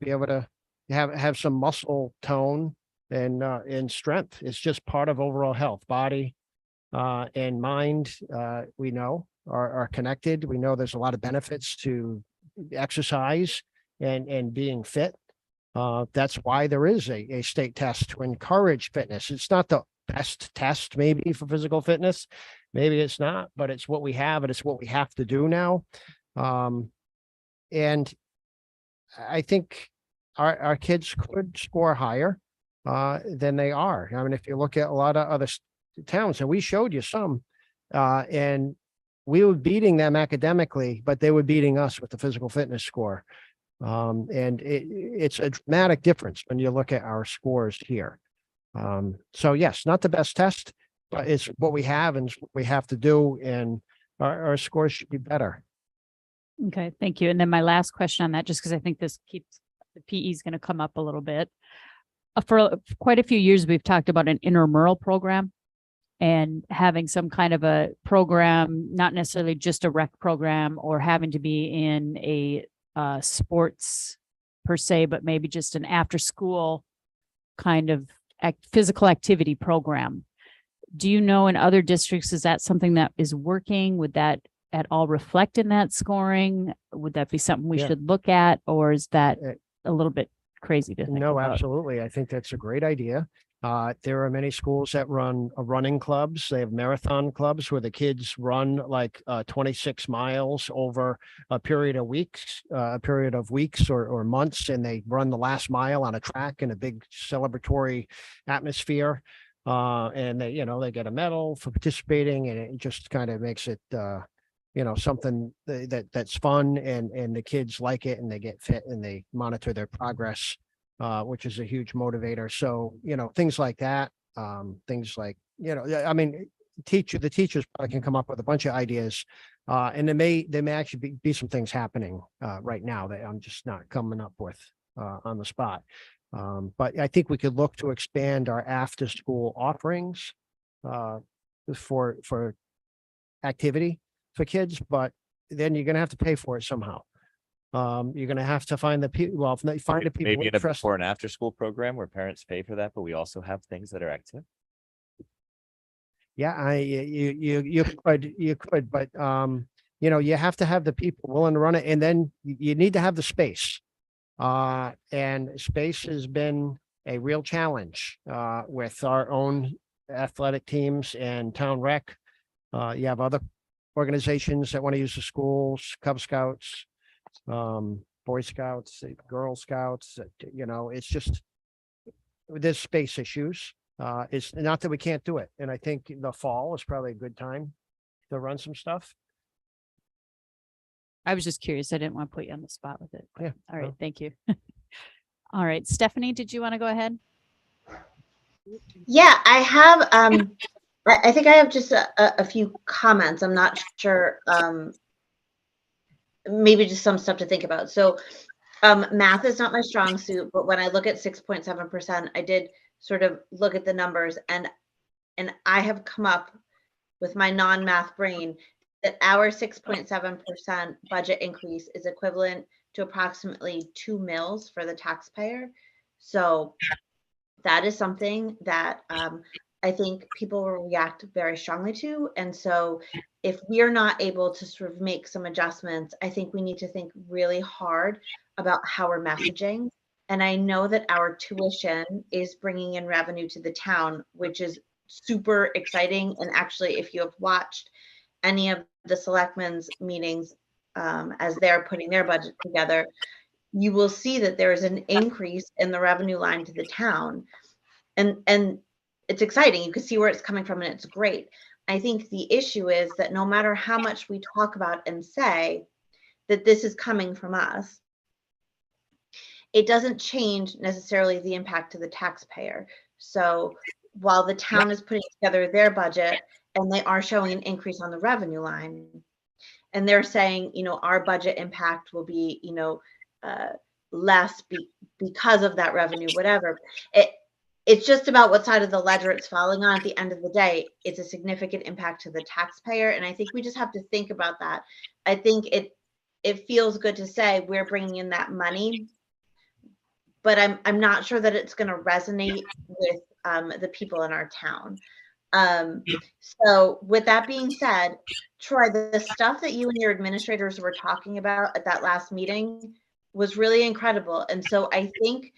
be able to have some muscle tone and strength. It's just part of overall health, body and mind. We know are connected. We know there's a lot of benefits to exercise and being fit. That's why there is a state test to encourage fitness. It's not the best test maybe for physical fitness. Maybe it's not, but it's what we have and it's what we have to do now. And I think our kids could score higher than they are. I mean, if you look at a lot of other towns, and we showed you some, and we were beating them academically, but they were beating us with the physical fitness score. And it's a dramatic difference when you look at our scores here. So yes, not the best test, but it's what we have and what we have to do, and our scores should be better. Okay, thank you. And then my last question on that, just because I think this keeps the PE is going to come up a little bit. For quite a few years, we've talked about an intramural program and having some kind of a program, not necessarily just a rec program or having to be in a sports per se, but maybe just an after school kind of physical activity program. Do you know in other districts, is that something that is working? Would that at all reflect in that scoring? Would that be something we should look at, or is that a little bit crazy to think No, about? absolutely. I think that's a great idea. There are many schools that run running clubs. They have marathon clubs where the kids run like 26 miles over a period of weeks, or months, and they run the last mile on a track in a big celebratory atmosphere. And they get a medal for participating, and it just kind of makes it something that's fun, and the kids like it, and they get fit and they monitor their progress, which is a huge motivator. So, things like that, things like, I mean, the teachers probably can come up with a bunch of ideas. And there may actually be some things happening right now that I'm just not coming up with on the spot. But I think we could look to expand our after school offerings for activity for kids, but then you're going to have to pay for it somehow. You're gonna have to find the people, well, find the people Maybe in a interested. before and after school program where parents pay for that, but we also have things that are active. Yeah, you could, but, you know, you have to have the people willing to run it, and then you need to have the space. And space has been a real challenge, with our own athletic teams and town rec. You have other organizations that want to use the schools, Cub Scouts, Boy Scouts, Girl Scouts, you know, it's just, there's space issues. It's not that we can't do it. And I think the fall is probably a good time to run some stuff. I was just curious. I didn't want to put you on the spot with it. Yeah, All right. no. Thank you. All right. Stephanie, did you want to go ahead? Yeah, I have, I think I have just a few comments. I'm not sure, maybe just some stuff to think about. So, math is not my strong suit, but when I look at 6.7%, I did sort of look at the numbers, and I have come up with my non-math brain that our 6.7% budget increase is equivalent to approximately 2 mils for the taxpayer. So that is something that I think people will react very strongly to. And so if we're not able to sort of make some adjustments, I think we need to think really hard about how we're messaging. And I know that our tuition is bringing in revenue to the town, which is super exciting. And actually, if you have watched any of the selectmen's meetings as they're putting their budget together, you will see that there is an increase in the revenue line to the town. And it's exciting. You can see where it's coming from, and it's great. I think the issue is that no matter how much we talk about and say that this is coming from us, it doesn't change necessarily the impact to the taxpayer. So while the town is putting together their budget and they are showing an increase on the revenue line, and they're saying, you know, our budget impact will be, you know, less because of that revenue, whatever. It's just about what side of the ledger it's falling on. At the end of the day, it's a significant impact to the taxpayer. And I think we just have to think about that. I think it feels good to say we're bringing in that money, but I'm not sure that it's going to resonate with the people in our town. So with that being said, Troy, the stuff that you and your administrators were talking about at that last meeting was really incredible. And so I think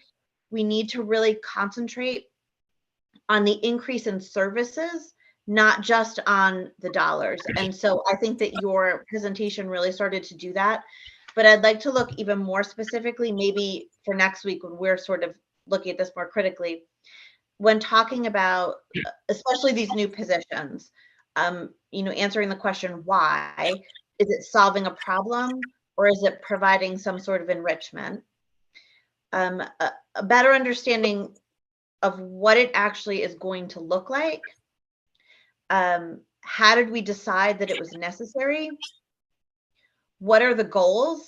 we need to really concentrate on the increase in services, not just on the dollars. And so I think that your presentation really started to do that. But I'd like to look even more specifically, maybe for next week when we're sort of looking at this more critically, when talking about especially these new positions, you know, answering the question, why? Is it solving a problem, or is it providing some sort of enrichment? A better understanding of what it actually is going to look like. How did we decide that it was necessary? What are the goals?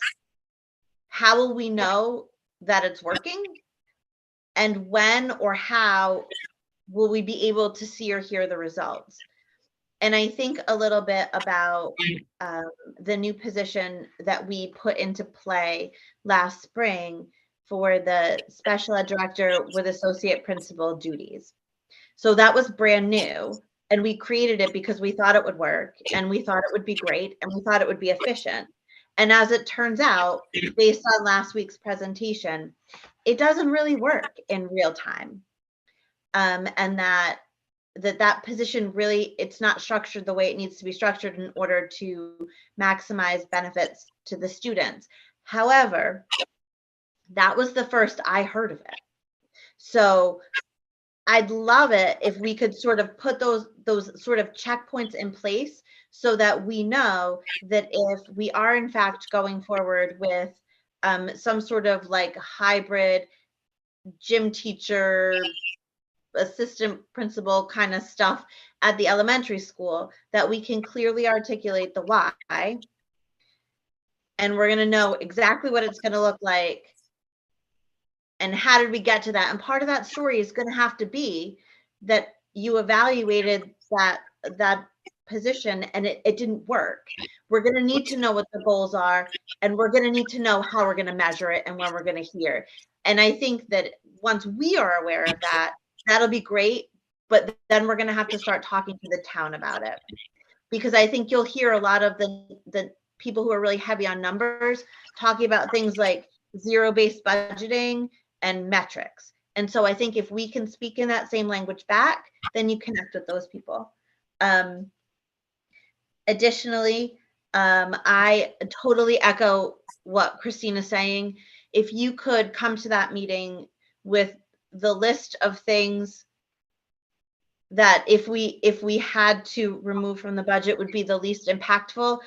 How will we know that it's working? And when or how will we be able to see or hear the results? And I think a little bit about the new position that we put into play last spring for the special ed director with associate principal duties. So that was brand new, and we created it because we thought it would work, and we thought it would be great, and we thought it would be efficient. And as it turns out, based on last week's presentation, it doesn't really work in real time. And that position really, it's not structured the way it needs to be structured in order to maximize benefits to the students. However, that was the first I heard of it. So I'd love it if we could sort of put those sort of checkpoints in place so that we know that if we are in fact going forward with some sort of like hybrid gym teacher, assistant principal kind of stuff at the elementary school, that we can clearly articulate the why, and we're going to know exactly what it's going to look like and how did we get to that. And part of that story is going to have to be that you evaluated that position and it didn't work. We're going to need to know what the goals are, and we're going to need to know how we're going to measure it and when we're going to hear. And I think that once we are aware of that, that'll be great. But then we're going to have to start talking to the town about it, because I think you'll hear a lot of the people who are really heavy on numbers talking about things like zero-based budgeting and metrics. And so I think if we can speak in that same language back, then you connect with those people. Additionally, I totally echo what Christina's saying. If you could come to that meeting with the list of things that if we had to remove from the budget would be the least impactful.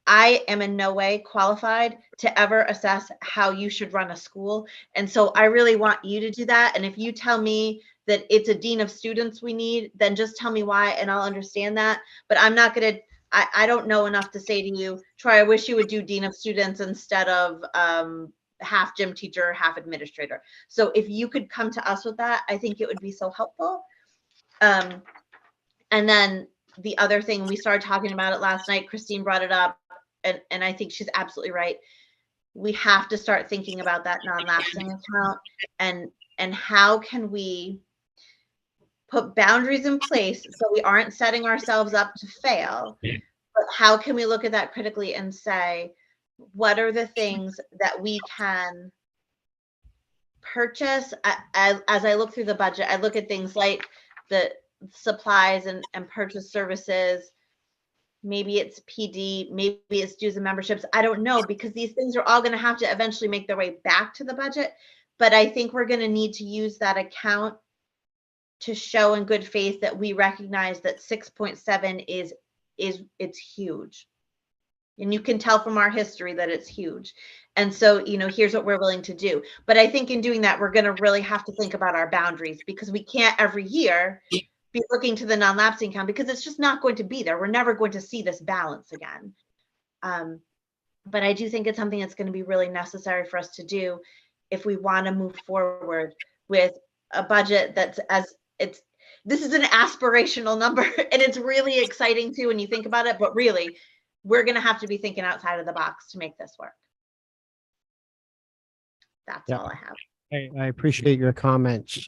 I am in no way qualified to ever assess how you should run a school. And so I really want you to do that. And if you tell me that it's a dean of students we need, then just tell me why and I'll understand that. But I'm not going to, I don't know enough to say to you, Troy, I wish you would do dean of students instead of half gym teacher, half administrator. So if you could come to us with that, I think it would be so helpful. And then the other thing, we started talking about it last night, Christine brought it up, and I think she's absolutely right. We have to start thinking about that non-lapsing account and how can we put boundaries in place so we aren't setting ourselves up to fail, but how can we look at that critically and say, what are the things that we can purchase? As I look through the budget, I look at things like the supplies and purchase services. Maybe it's PD, maybe it's dues and memberships. I don't know, because these things are all going to have to eventually make their way back to the budget. But I think we're going to need to use that account to show in good faith that we recognize that 6.7 is it's huge. And you can tell from our history that it's huge. And so, here's what we're willing to do. But I think in doing that, we're going to really have to think about our boundaries, because we can't every year be looking to the non-lapsing account, because it's just not going to be there. We're never going to see this balance again. But I do think it's something that's going to be really necessary for us to do if we want to move forward with a budget this is an aspirational number and it's really exciting too when you think about it, but really we're going to have to be thinking outside of the box to make this work. That's all I have. I appreciate your comments.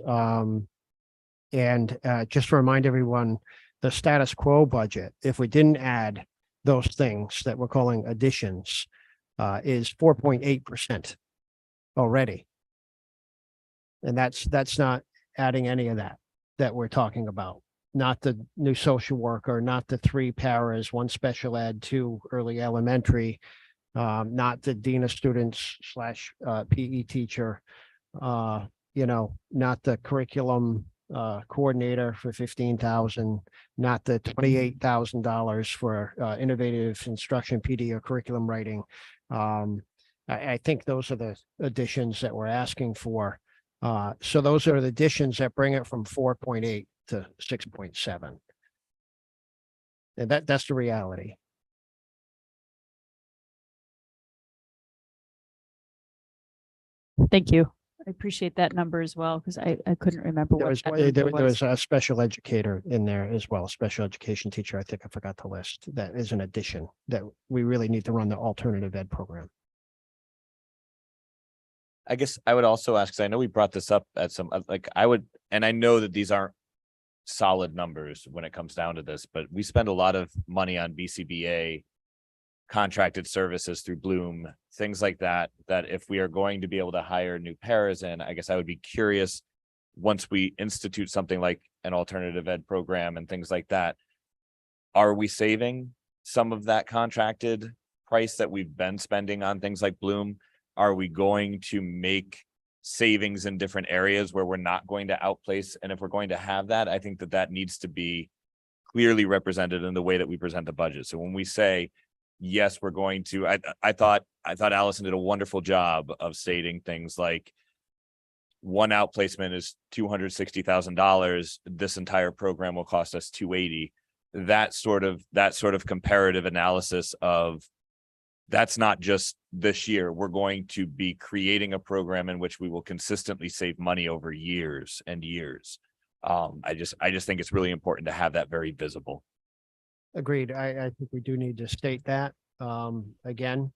And just to remind everyone, the status quo budget, if we didn't add those things that we're calling additions, is 4.8% already. And that's not adding any of that we're talking about. Not the new social worker, not the 3 paras, 1 special ed, 2 early elementary, not the dean of students / PE teacher, not the curriculum coordinator for $15,000, not the $28,000 for innovative instruction, PD or curriculum writing. I think those are the additions that we're asking for. So those are the additions that bring it from 4.8 to 6.7. And that's the reality. Thank you. I appreciate that number as well, because I couldn't remember There what was, that there number was a special educator in there as well, special education teacher. I think I forgot to list. That is an addition that we really need to run the alternative ed program. I guess I would also ask, because I know we brought this up at some, and I know that these aren't solid numbers when it comes down to this, but we spend a lot of money on BCBA contracted services through Bloom, things like that, that if we are going to be able to hire new paras in, I guess I would be curious, once we institute something like an alternative ed program and things like that, are we saving some of that contracted price that we've been spending on things like Bloom? Are we going to make savings in different areas where we're not going to outplace? And if we're going to have that, I think that needs to be clearly represented in the way that we present the budget. So when we say, yes, we're going to, I thought Allison did a wonderful job of stating things like 1 outplacement is $260,000. This entire program will cost us $280,000. That sort of comparative analysis of, that's not just this year. We're going to be creating a program in which we will consistently save money over years and years. I just think it's really important to have that very visible. Agreed. I think we do need to state that, again,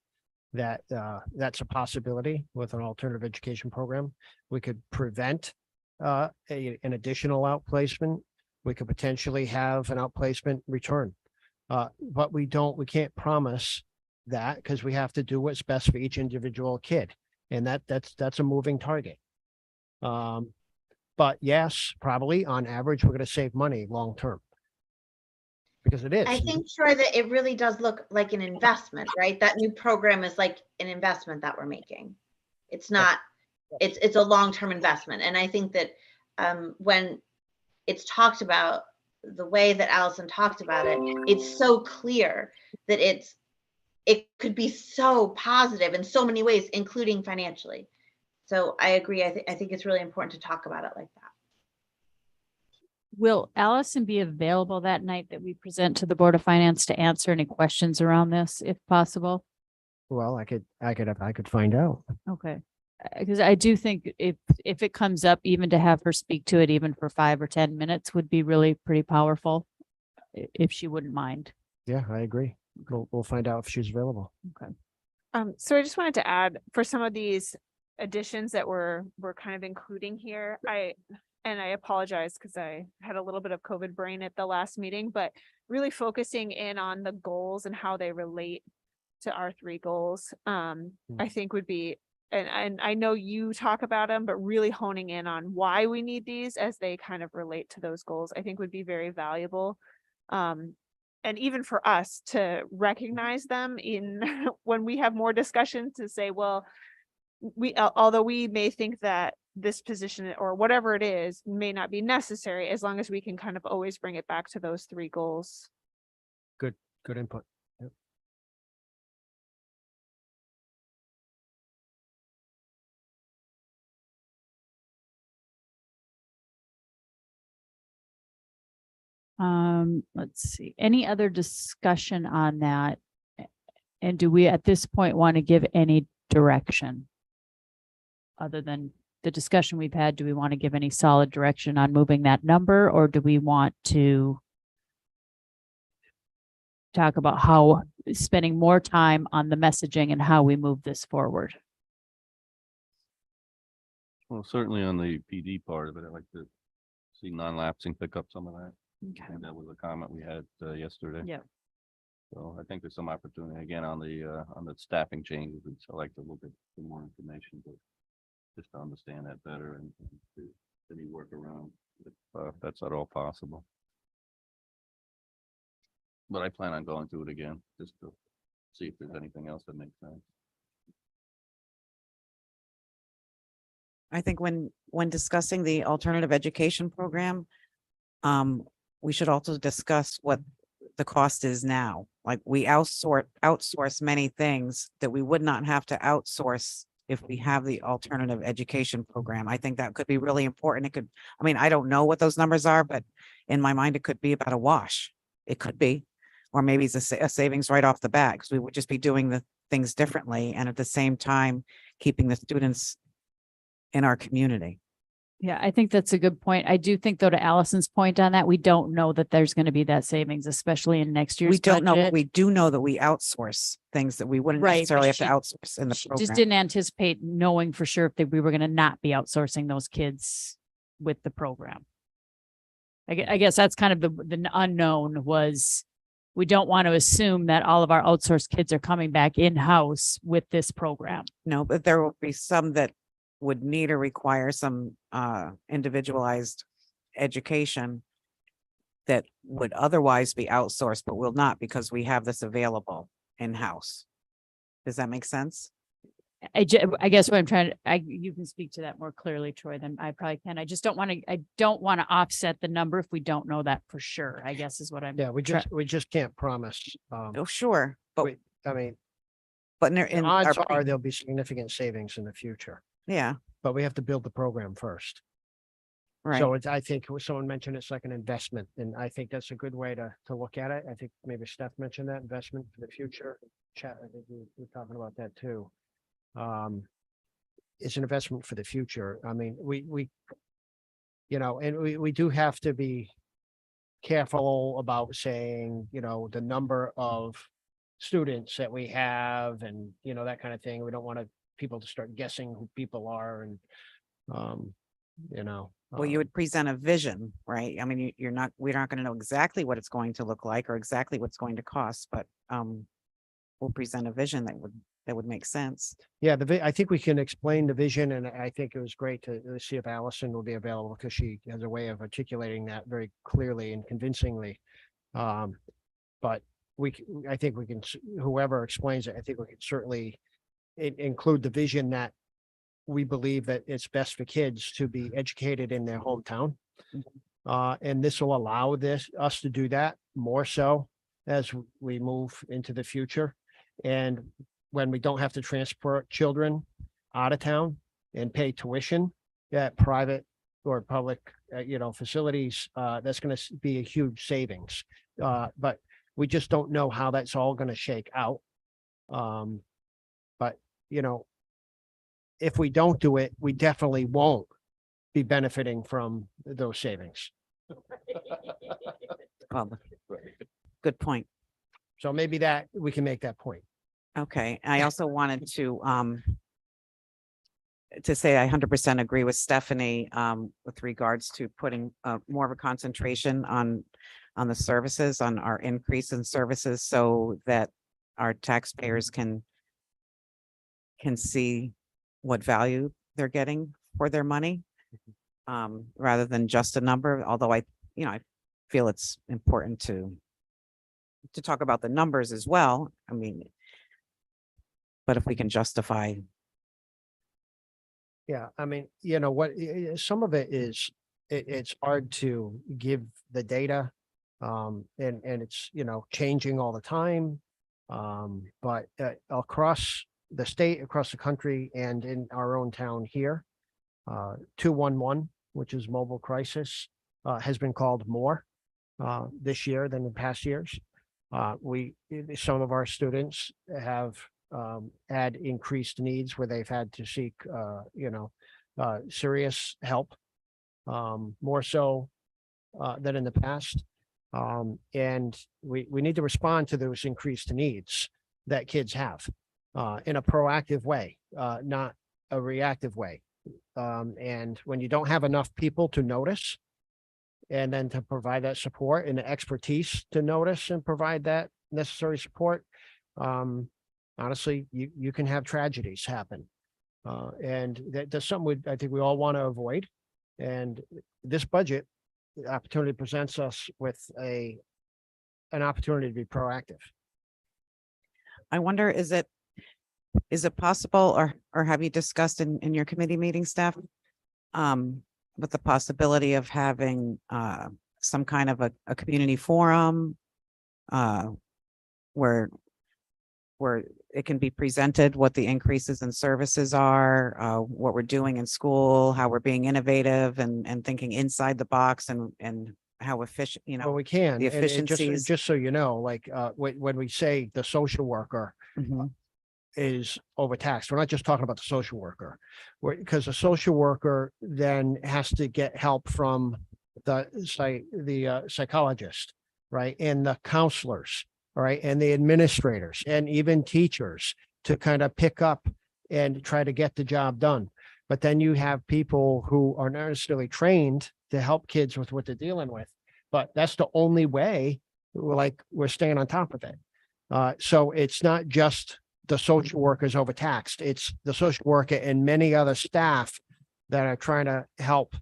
that, that's a possibility with an alternative education program. We could prevent, an additional outplacement. We could potentially have an outplacement return. But we can't promise that because we have to do what's best for each individual kid. And that's a moving target. But yes, probably on average, we're going to save money long-term. Because it is. I think, Troy, that it really does look like an investment, right? That new program is like an investment that we're making. It's not, it's a long-term investment. And I think that when it's talked about the way that Allison talked about it, it's so clear that it could be so positive in so many ways, including financially. So I agree. I think it's really important to talk about it like that. Will Allison be available that night that we present to the Board of Finance to answer any questions around this, if possible? Well, I could find out. Okay. Because I do think if it comes up, even to have her speak to it, even for 5 or 10 minutes would be really pretty powerful. If she wouldn't mind. Yeah, I agree. We'll find out if she's available. Okay. So I just wanted to add for some of these additions that we're kind of including here, I apologize because I had a little bit of COVID brain at the last meeting, but really focusing in on the goals and how they relate to our 3 goals, I think would be, and I know you talk about them, but really honing in on why we need these as they kind of relate to those goals, I think would be very valuable. And even for us to recognize them in when we have more discussion to say, well, although we may think that this position or whatever it is may not be necessary, as long as we can kind of always bring it back to those 3 goals. Good input. Yep. Let's see, any other discussion on that? And do we at this point want to give any direction? Other than the discussion we've had, do we want to give any solid direction on moving that number, or do we want to talk about how spending more time on the messaging and how we move this forward? Well, certainly on the PD part of it, I'd like to see non-lapsing pick up some of that. I think that was a comment we had yesterday. Yeah. So I think there's some opportunity again on the staffing changes. I'd like to look at some more information, but just to understand that better and to any workaround if that's at all possible. But I plan on going through it again just to see if there's anything else that makes sense. I think when discussing the alternative education program, we should also discuss what the cost is now. Like we outsource many things that we would not have to outsource if we have the alternative education program. I think that could be really important. It could, I mean, I don't know what those numbers are, but in my mind, it could be about a wash. It could be, or maybe it's a savings right off the bat because we would just be doing the things differently and at the same time keeping the students in our community. Yeah, I think that's a good point. I do think though, to Allison's point on that, we don't know that there's going to be that savings, especially in next year's We don't know, but budget. we do know that we outsource things that we wouldn't Right, necessarily have but to outsource in the She program. just didn't anticipate knowing for sure if we were going to not be outsourcing those kids with the program. I guess that's kind of the unknown was we don't want to assume that all of our outsourced kids are coming back in-house with this program. No, but there will be some that would need or require some individualized education that would otherwise be outsourced, but will not because we have this available in-house. Does that make sense? I guess what I'm trying to, you can speak to that more clearly, Troy, than I probably can. I don't want to offset the number if we don't know that for sure, I guess is what I'm. Yeah, we just can't promise. Oh, sure, but I mean, but in, the in odds our, are there'll be significant savings in the future, yeah, but we have to build the program first. right. So I think someone mentioned it's like an investment, and I think that's a good way to look at it. I think maybe Steph mentioned that investment for the future. Chat, I think we were talking about that too. It's an investment for the future. I mean, we do have to be careful about saying, the number of students that we have and, that kind of thing. We don't want people to start guessing who people are and, Well, you would present a vision, right? I mean, we're not going to know exactly what it's going to look like or exactly what's going to cost, but we'll present a vision that would make sense. Yeah, I think we can explain the vision, and I think it was great to see if Allison will be available because she has a way of articulating that very clearly and convincingly. But I think we can, whoever explains it, I think we can certainly include the vision that we believe that it's best for kids to be educated in their hometown. And this will allow us to do that more so as we move into the future. And when we don't have to transport children out of town and pay tuition at private or public, facilities, that's going to be a huge savings. But we just don't know how that's all going to shake out. But, if we don't do it, we definitely won't be benefiting from those savings. Well, good point. So maybe that we can make that point. Okay, I also wanted to say I 100% agree with Stephanie with regards to putting more of a concentration on the services, on our increase in services, so that our taxpayers can see what value they're getting for their money, rather than just a number. Although I feel it's important to talk about the numbers as well. I mean, but if we can justify. Yeah, I mean, some of it is, it's hard to give the data. And it's, changing all the time. But across the state, across the country, and in our own town here, 211, which is mobile crisis, has been called more this year than in past years. Some of our students have had increased needs where they've had to seek, serious help, more so than in the past. And we need to respond to those increased needs that kids have in a proactive way, not a reactive way. And when you don't have enough people to notice and then to provide that support and the expertise to notice and provide that necessary support, honestly, you can have tragedies happen. And that's something I think we all want to avoid. And this budget opportunity presents us with an opportunity to be proactive. I wonder, is it possible, or have you discussed in your committee meeting, staff, with the possibility of having some kind of a community forum where it can be presented what the increases in services are, what we're doing in school, how we're being innovative and thinking inside the box, and how efficient, Well, we can. the and efficiencies. just so you know, like when we say the social worker Mhm. is overtaxed, we're not just talking about the social worker, because the social worker then has to get help from the psychologist, right, and the counselors, all right, and the administrators and even teachers to kind of pick up and try to get the job done. But then you have people who are not necessarily trained to help kids with what they're dealing with, but that's the only way we're staying on top of it. So it's not just the social workers overtaxed, it's the social worker and many other staff that are trying to help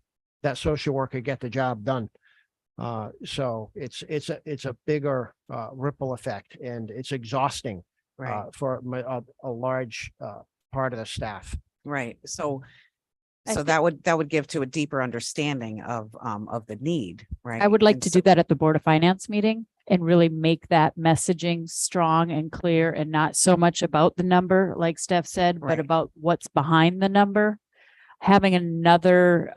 that social worker get the job done. So it's a bigger ripple effect, and it's exhausting Right. for a large part of the staff. Right. So I that would give to a deeper understanding of the need, right? I would like And to so- do that at the Board of Finance meeting and really make that messaging strong and clear, and not so much about the number, like Steph said, but Right. about what's behind the number. Having another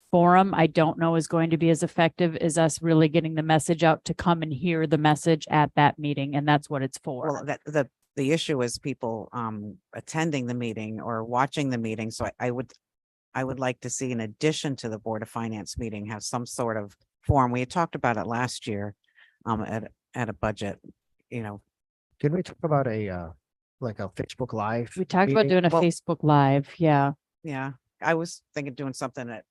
forum, I don't know is going to be as effective as us really getting the message out to come and hear the message at that meeting. And that's what it's for. Well, the issue is people attending the meeting or watching the meeting. So I would like to see, in addition to the Board of Finance meeting, have some sort of form. We had talked about it last year, at a budget, you know. Did we talk about like a Facebook Live? We talked about meeting? doing a Well- Facebook Live. Yeah. Yeah, I was thinking doing something at,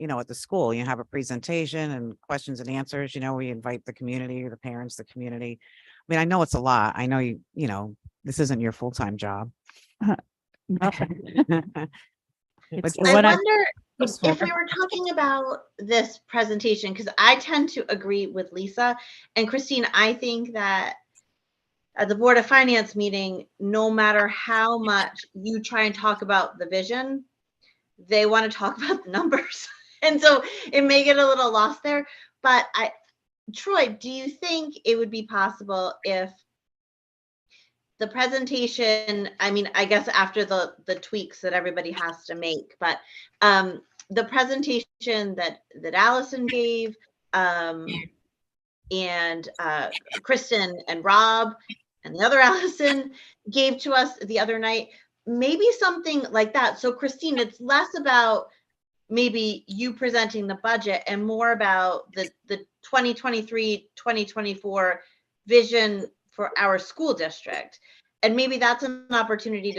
at the school, you have a presentation and questions and answers, we invite the community, the parents, the community. I mean, I know it's a lot. I know this isn't your full-time job. It's But the I one I- wonder Just if we wonder- were talking about this presentation, because I tend to agree with Lisa and Christine. I think that at the Board of Finance meeting, no matter how much you try and talk about the vision, they want to talk about the numbers. And so it may get a little lost there. But Troy, do you think it would be possible if the presentation, I mean, I guess after the tweaks that everybody has to make, but the presentation that Allison gave, and Kristen and Rob and the other Allison gave to us the other night, maybe something like that. So Christine, it's less about maybe you presenting the budget and more about the 2023-2024 vision for our school district. And maybe that's an opportunity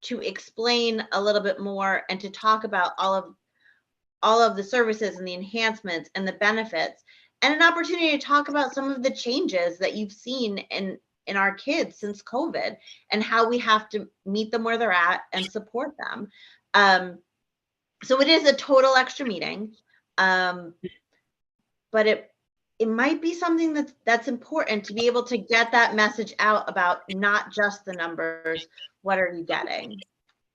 to explain a little bit more and to talk about all of the services and the enhancements and the benefits, and an opportunity to talk about some of the changes that you've seen in our kids since COVID and how we have to meet them where they're at and support them. So it is a total extra meeting, but it might be something that's important to be able to get that message out about not just the numbers. What are you getting?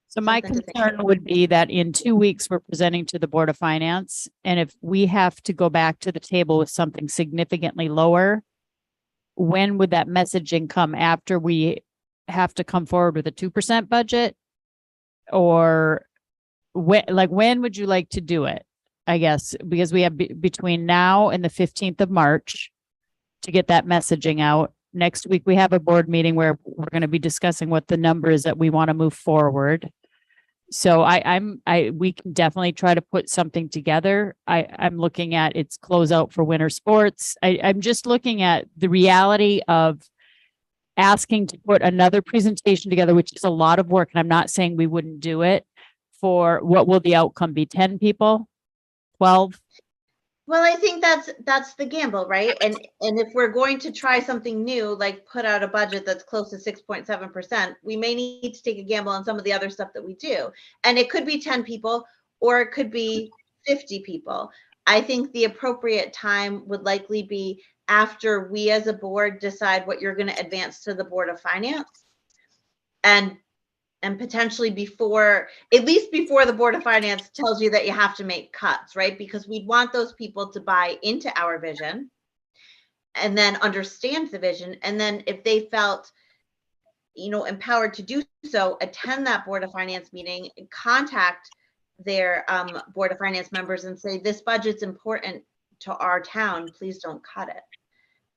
So my Something to think concern would be that in 2 weeks, we're presenting to the Board of Finance. And if we have to go back to the table with something significantly lower, when would that messaging come? After we have to come forward with a 2% budget? Or when would you like to do it? I guess, because we have between now and the 15th of March to get that messaging out. Next week, we have a board meeting where we're going to be discussing what the number is that we want to move forward. So we can definitely try to put something together. I'm looking at its closeout for winter sports. I'm just looking at the reality of asking to put another presentation together, which is a lot of work. And I'm not saying we wouldn't do it. For what will the outcome be? 10 people? 12? Well, I think that's the gamble, right? And if we're going to try something new, like put out a budget that's close to 6.7%, we may need to take a gamble on some of the other stuff that we do. And it could be 10 people or it could be 50 people. I think the appropriate time would likely be after we as a board decide what you're going to advance to the Board of Finance. And potentially at least before the Board of Finance tells you that you have to make cuts, right? Because we'd want those people to buy into our vision and then understand the vision. And then if they felt, empowered to do so, attend that Board of Finance meeting, contact their Board of Finance members and say, this budget's important to our town, please don't cut it.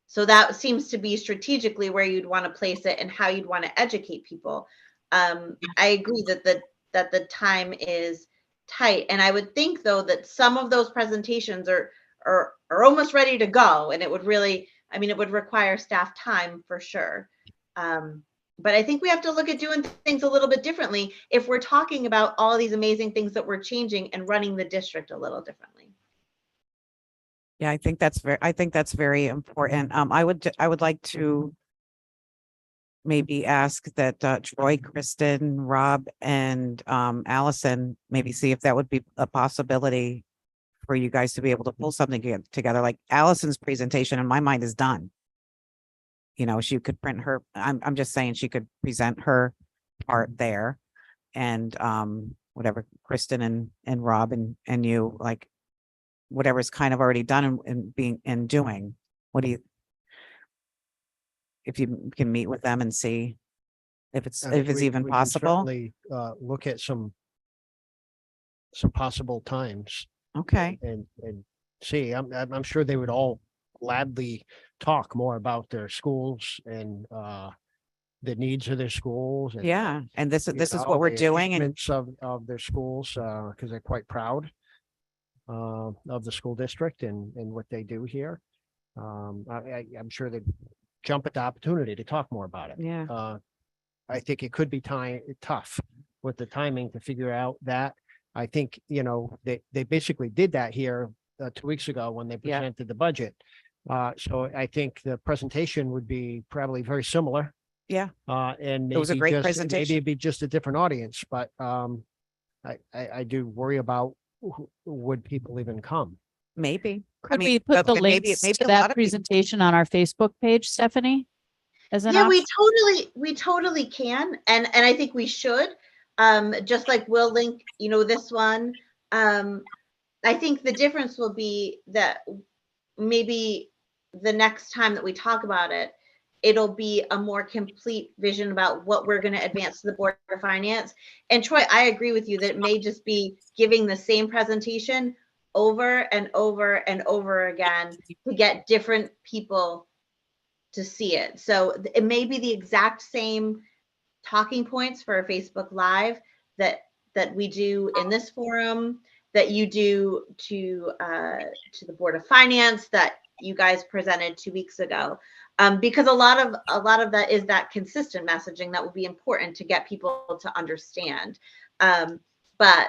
So that seems to be strategically where you'd want to place it and how you'd want to educate people. I agree that the time is tight, and I would think though that some of those presentations are almost ready to go, and it would really, it would require staff time for sure. But I think we have to look at doing things a little bit differently if we're talking about all these amazing things that we're changing and running the district a little differently. Yeah, I think that's very important. I would like to maybe ask that Troy, Kristen, Rob, and Allison, maybe see if that would be a possibility for you guys to be able to pull something together. Like Allison's presentation in my mind is done. She could print her, I'm just saying she could present her part there. And whatever Kristen and Rob and you, like whatever's kind of already done and doing. What do you, if you can meet with them and see if it's even We can possible? certainly, look at some possible times Okay. and see. I'm sure they would all gladly talk more about their schools and the needs of their schools. And, Yeah. And this is you know, what we're the doing. And achievements of their schools, because they're quite proud. of the school district and what they do here. I'm sure they'd jump at the opportunity to talk more about it. Yeah. I think it could be tough with the timing to figure out that. I think, they basically did that here 2 weeks ago when they Yeah. presented the budget. So I think the presentation would be probably very similar. Yeah. And It was a maybe great maybe presentation. it'd be just a different audience, but I do worry about would people even come? Maybe. Could we put the links to a lot that of people- presentation on our Facebook page, Stephanie? As an Yeah, option? we totally can. And I think we should. Just like we'll link, this one. I think the difference will be that maybe the next time that we talk about it, it'll be a more complete vision about what we're going to advance to the Board of Finance. And Troy, I agree with you that it may just be giving the same presentation over and over and over again to get different people to see it. So it may be the exact same talking points for a Facebook Live that we do in this forum, that you do to the Board of Finance, that you guys presented 2 weeks ago, because a lot of that is that consistent messaging that will be important to get people to understand. But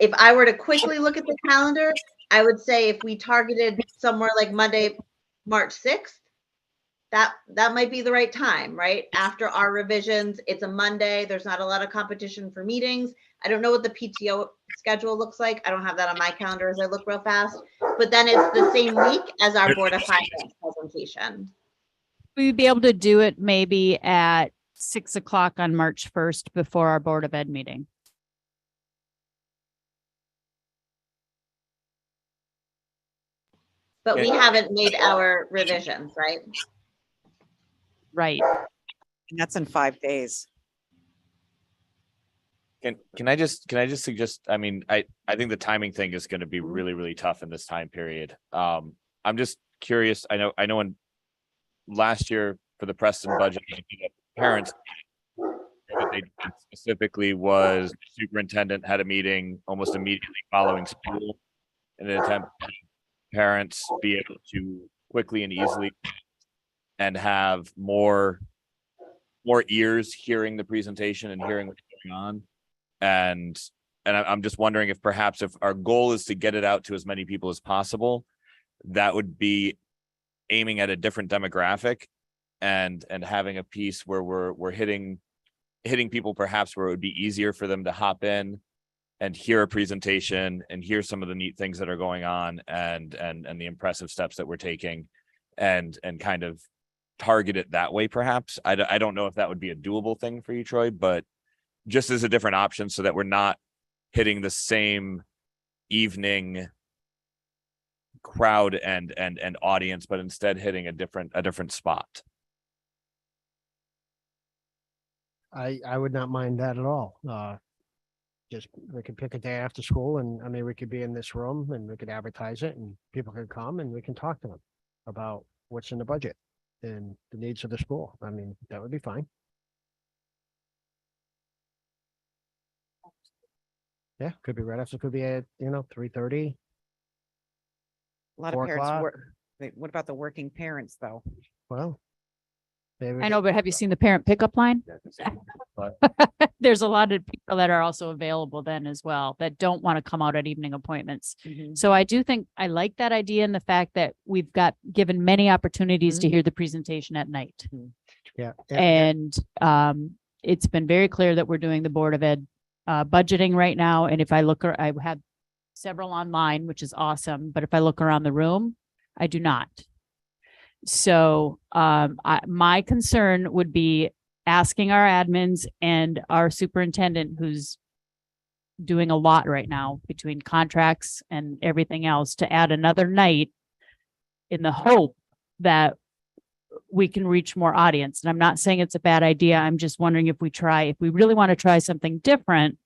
if I were to quickly look at the calendar, I would say if we targeted somewhere like Monday, March 6th, that might be the right time, right? After our revisions, it's a Monday. There's not a lot of competition for meetings. I don't know what the PTO schedule looks like. I don't have that on my calendar as I look real fast, but then it's the same week as our Board of Finance presentation. We'd be able to do it maybe at 6 o'clock on March 1st before our Board of Ed meeting. But we haven't made our revisions, right? Right. And that's in 5 days. Can I just suggest, I mean, I think the timing thing is going to be really, really tough in this time period. I'm just curious. I know in last year for the Preston budget, parents, what they did specifically was the superintendent had a meeting almost immediately following school in an attempt to have parents be able to quickly and easily and have more ears hearing the presentation and hearing what's going on. And I'm just wondering if perhaps if our goal is to get it out to as many people as possible, that would be aiming at a different demographic and having a piece where we're hitting people perhaps where it would be easier for them to hop in and hear a presentation and hear some of the neat things that are going on and the impressive steps that we're taking and kind of target it that way. Perhaps I don't know if that would be a doable thing for you, Troy, but just as a different option so that we're not hitting the same evening crowd and audience, but instead hitting a different spot. I would not mind that at all. Just we could pick a day after school and I mean, we could be in this room and we could advertise it and people could come and we can talk to them about what's in the budget and the needs of the school. I mean, that would be fine. Yeah, could be right after, could be at, 3:30. A lot of 4 parents o'clock. work. What about the working parents though? Well. maybe I know, but have you seen the parent pickup line? There's a lot of people that are also available then as well that don't want to come out at evening appointments. So I do think I like that idea and the fact that we've got given many opportunities to hear the presentation at night. Yeah. And it's been very clear that we're doing the Board of Ed budgeting right now. And if I look, I have several online, which is awesome. But if I look around the room, I do not. So my concern would be asking our admins and our superintendent, who's doing a lot right now between contracts and everything else, to add another night in the hope that we can reach more audience. And I'm not saying it's a bad idea. I'm just wondering if we really want to try something different,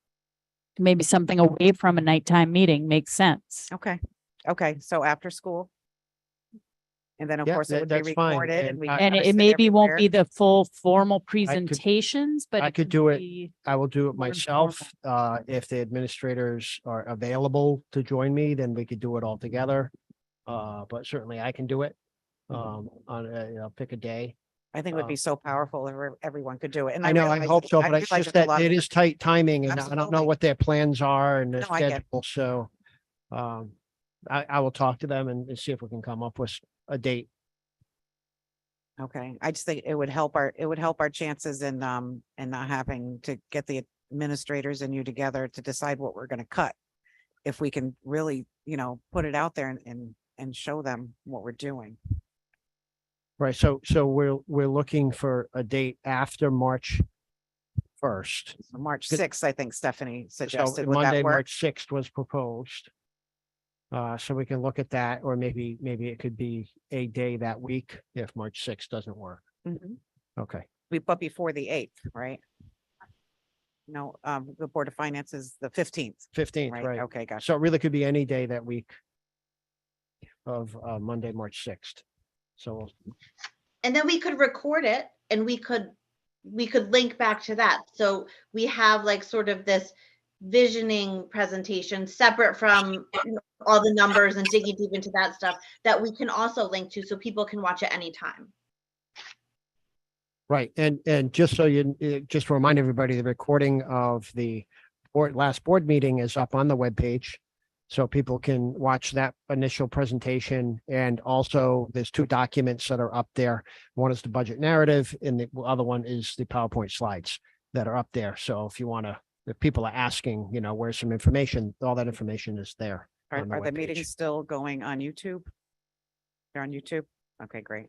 maybe something away from a nighttime meeting makes sense. Okay. So after school? And then of Yeah, course it would be that's fine. recorded and And we. I- can And kinda it sit maybe won't everywhere. be the full formal presentations, but I it could could do it. be- I will do it more myself. If the administrators are available to join me, then we could do it all together. But certainly I can do it. Pick a day. I think it would be so powerful if everyone could do it. And I know, I realize hope it's- so, I but it's realize just it's a that lot it of is tight timing and I don't know Absolutely. what their plans are and their No, I get it. schedule, so. I will talk to them and see if we can come up with a date. Okay, I just think it would help our chances in and not having to get the administrators and you together to decide what we're gonna cut. If we can really, put it out there and show them what we're doing. Right, so we're looking for a date after March 1st. So March Good. 6th, I think Stephanie So suggested, would Monday, that work? March 6th was proposed. So we can look at that, or maybe it could be a day that week if March 6th doesn't work. Mhm. Okay, But before the 8th, right? No, the Board of Finance is the 15th, 15th, right? right? Okay, gotcha. So it really could be any day that week of Monday, March 6th. So And then we could record it and we could link back to that. So we have like sort of this visioning presentation separate from all the numbers and digging deep into that stuff that we can also link to so people can watch it anytime. right, and just so just to remind everybody, the recording of the last board meeting is up on the webpage. So people can watch that initial presentation, and also there's 2 documents that are up there. One is the budget narrative and the other one is the PowerPoint slides that are up there. So if people are asking, where's some information, all that information is there. Are on the the webpage. meetings still going on YouTube? They're on YouTube? Okay, great.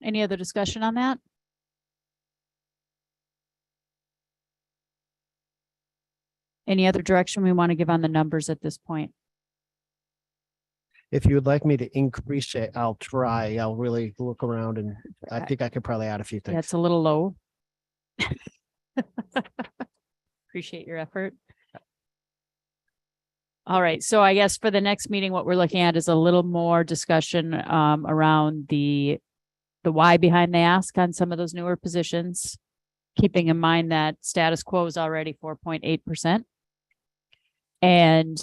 Any other discussion on that? Any other direction we want to give on the numbers at this point? If you would like me to increase it, I'll try. I'll really look around and I think I could probably add a few Yeah, things. it's a little low. Appreciate your effort. All right, so I guess for the next meeting, what we're looking at is a little more discussion around the why behind the ask on some of those newer positions, keeping in mind that status quo is already 4.8%. And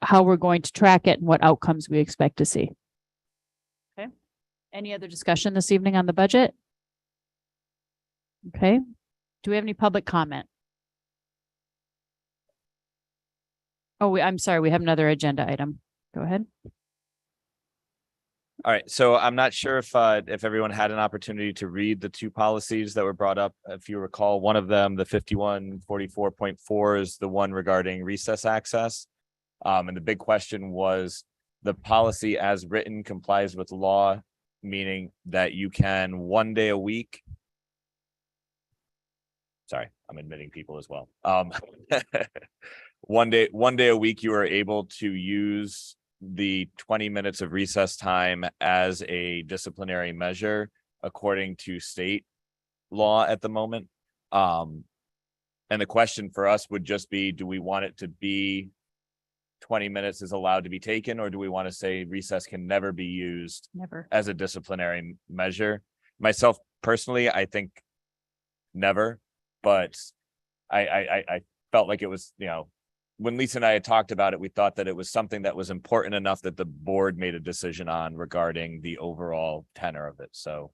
how we're going to track it and what outcomes we expect to see. Okay. Any other discussion this evening on the budget? Okay. Do we have any public comment? Oh, I'm sorry, we have another agenda item. Go ahead. All right, so I'm not sure if everyone had an opportunity to read the 2 policies that were brought up. If you recall, one of them, the 5144.4, is the one regarding recess access. And the big question was, the policy as written complies with law, meaning that you can 1 day a week. Sorry, I'm admitting people as well. 1 day a week, you are able to use the 20 minutes of recess time as a disciplinary measure according to state law at the moment. And the question for us would just be, do we want it to be 20 minutes is allowed to be taken, or do we want to say recess can never be used Never. as a disciplinary measure? Myself personally, I think never, but I felt like it was, when Lisa and I had talked about it, we thought that it was something that was important enough that the board made a decision on regarding the overall tenor of it. So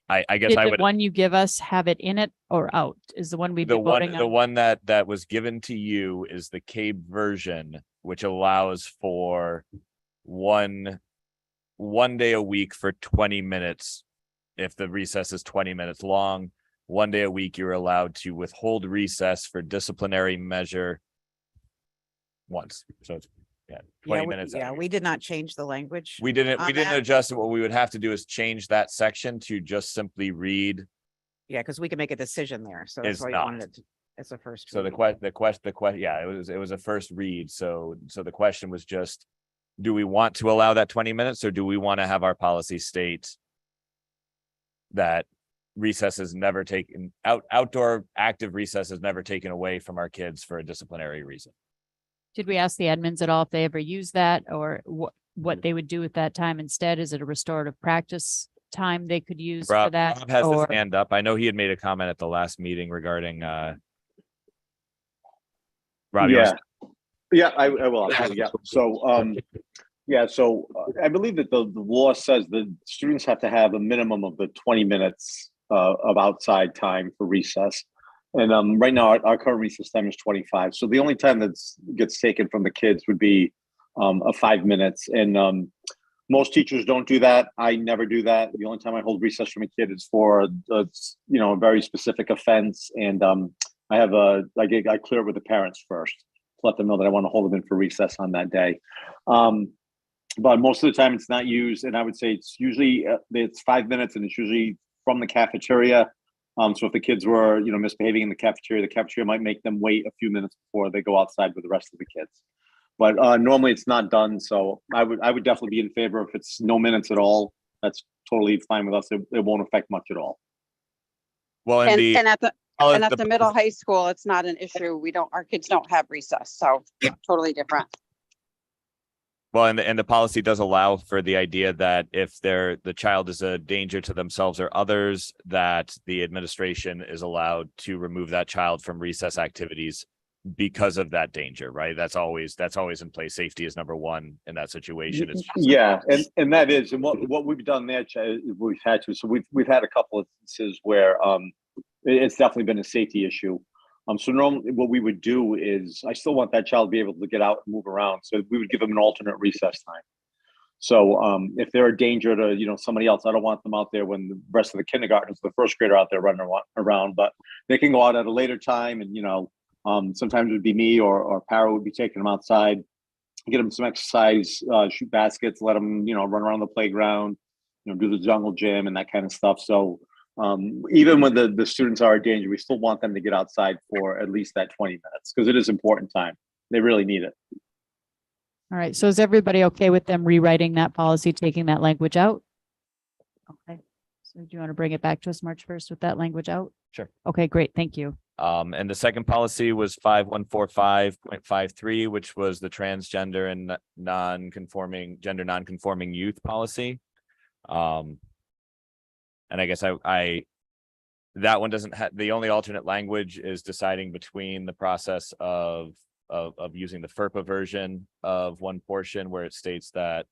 I guess Did I the would, one you give us have it in it or out? Is the one we'd be voting the on? one that was given to you is the CABE version, which allows for one day a week for 20 minutes. If the recess is 20 minutes long, 1 day a week, you're allowed to withhold recess for disciplinary measure once. So it's 20 minutes. Yeah, we did not change the language. We didn't on that. adjust it. What we would have to do is change that section to just simply read. Yeah, because we can make a decision there. So that's It's why we not. wanted it as a first. So read. yeah, it was a first read. So the question was just, do we want to allow that 20 minutes, or do we want to have our policy state that recess is never taken outdoor active recess is never taken away from our kids for a disciplinary reason? Did we ask the admins at all if they ever use that or what they would do with that time instead? Is it a restorative practice time they could use for Rob, that? Rob has his Or hand up. I know he had made a comment at the last meeting regarding, Rob, you Yeah, want yeah, I will. Yeah. So, yeah, so I believe that the law says that students have to have a minimum of the 20 minutes of outside time for recess. And right now, our current recess time is 25. So the only time that gets taken from the kids would be a 5 minutes. And most teachers don't do that. I never do that. The only time I hold recess from a kid is for a very specific offense. And I clear it with the parents first to let them know that I want to hold them in for recess on that day. But most of the time it's not used. And I would say it's usually, it's 5 minutes and it's usually from the cafeteria. So if the kids were, misbehaving in the cafeteria might make them wait a few minutes before they go outside with the rest of the kids. But normally it's not done. So I would definitely be in favor if it's no minutes at all. That's totally fine with us. It won't affect much at all. well, And and at the middle high school, it's not an issue. Our kids don't have recess, so totally different. well, and the policy does allow for the idea that if the child is a danger to themselves or others, that the administration is allowed to remove that child from recess activities because of that danger, right? That's always in place. Safety is number one in that situation. It's Yeah, and that is, and what we've done there, we've had to. So we've had a couple of instances where it's definitely been a safety issue. So normally what we would do is, I still want that child to be able to get out and move around. So we would give them an alternate recess time. So if they're a danger to somebody else, I don't want them out there when the rest of the kindergartners, the first grader out there running around. But they can go out at a later time, and sometimes it would be me or Para would be taking them outside, get them some exercise, shoot baskets, let them run around the playground, do the jungle gym and that kind of stuff. So even when the students are a danger, we still want them to get outside for at least that 20 minutes because it is important time. They really need it. all right. So is everybody okay with them rewriting that policy, taking that language out? Okay. So do you want to bring it back to us March 1st with that language out? Sure. Okay, great. Thank you. And the second policy was 5145.53, which was the transgender and gender non-conforming youth policy. And I guess that one doesn't have, the only alternate language is deciding between the process of using the FERPA version of one portion where it states that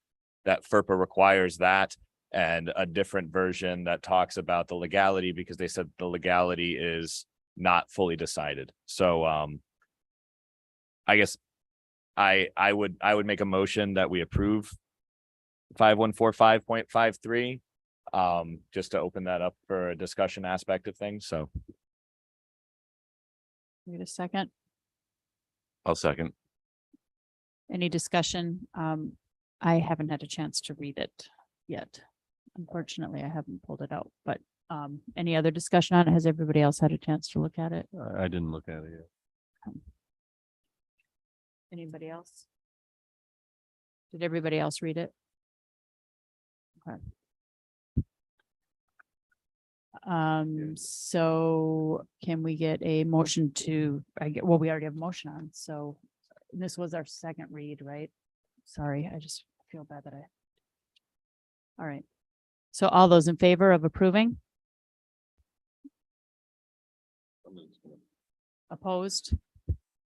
FERPA requires that, and a different version that talks about the legality, because they said the legality is not fully decided. So I guess I would make a motion that we approve 5145.53, just to open that up for a discussion aspect of things. So Wait a second. I'll second. Any discussion? I haven't had a chance to read it yet. Unfortunately, I haven't pulled it out, but any other discussion on it? Has everybody else had a chance to look at it? I didn't look at it yet. Anybody else? Did everybody else read it? Okay. So can we get a motion to, well, we already have a motion on, so this was our second read, right? Sorry, I just feel bad that all right. So all those in favor of approving? Opposed?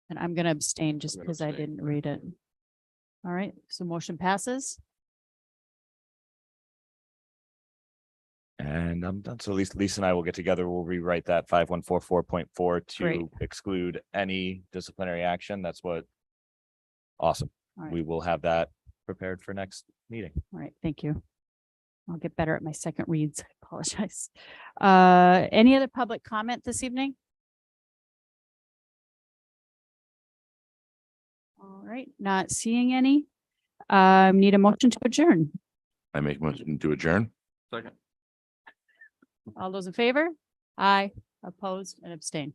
And I'm going to abstain just because I didn't read it. All right, so motion passes. And I'm done. So Lisa and I will get together. We'll rewrite that 5144.4 to Great. exclude any disciplinary action. That's what. Awesome. All right. We will have that prepared for next meeting. All right, thank you. I'll get better at my second reads. I apologize. Any other public comment this evening? All right, not seeing any. Need a motion to adjourn. I make motion to adjourn. Second. All those in favor? Aye, opposed and abstain.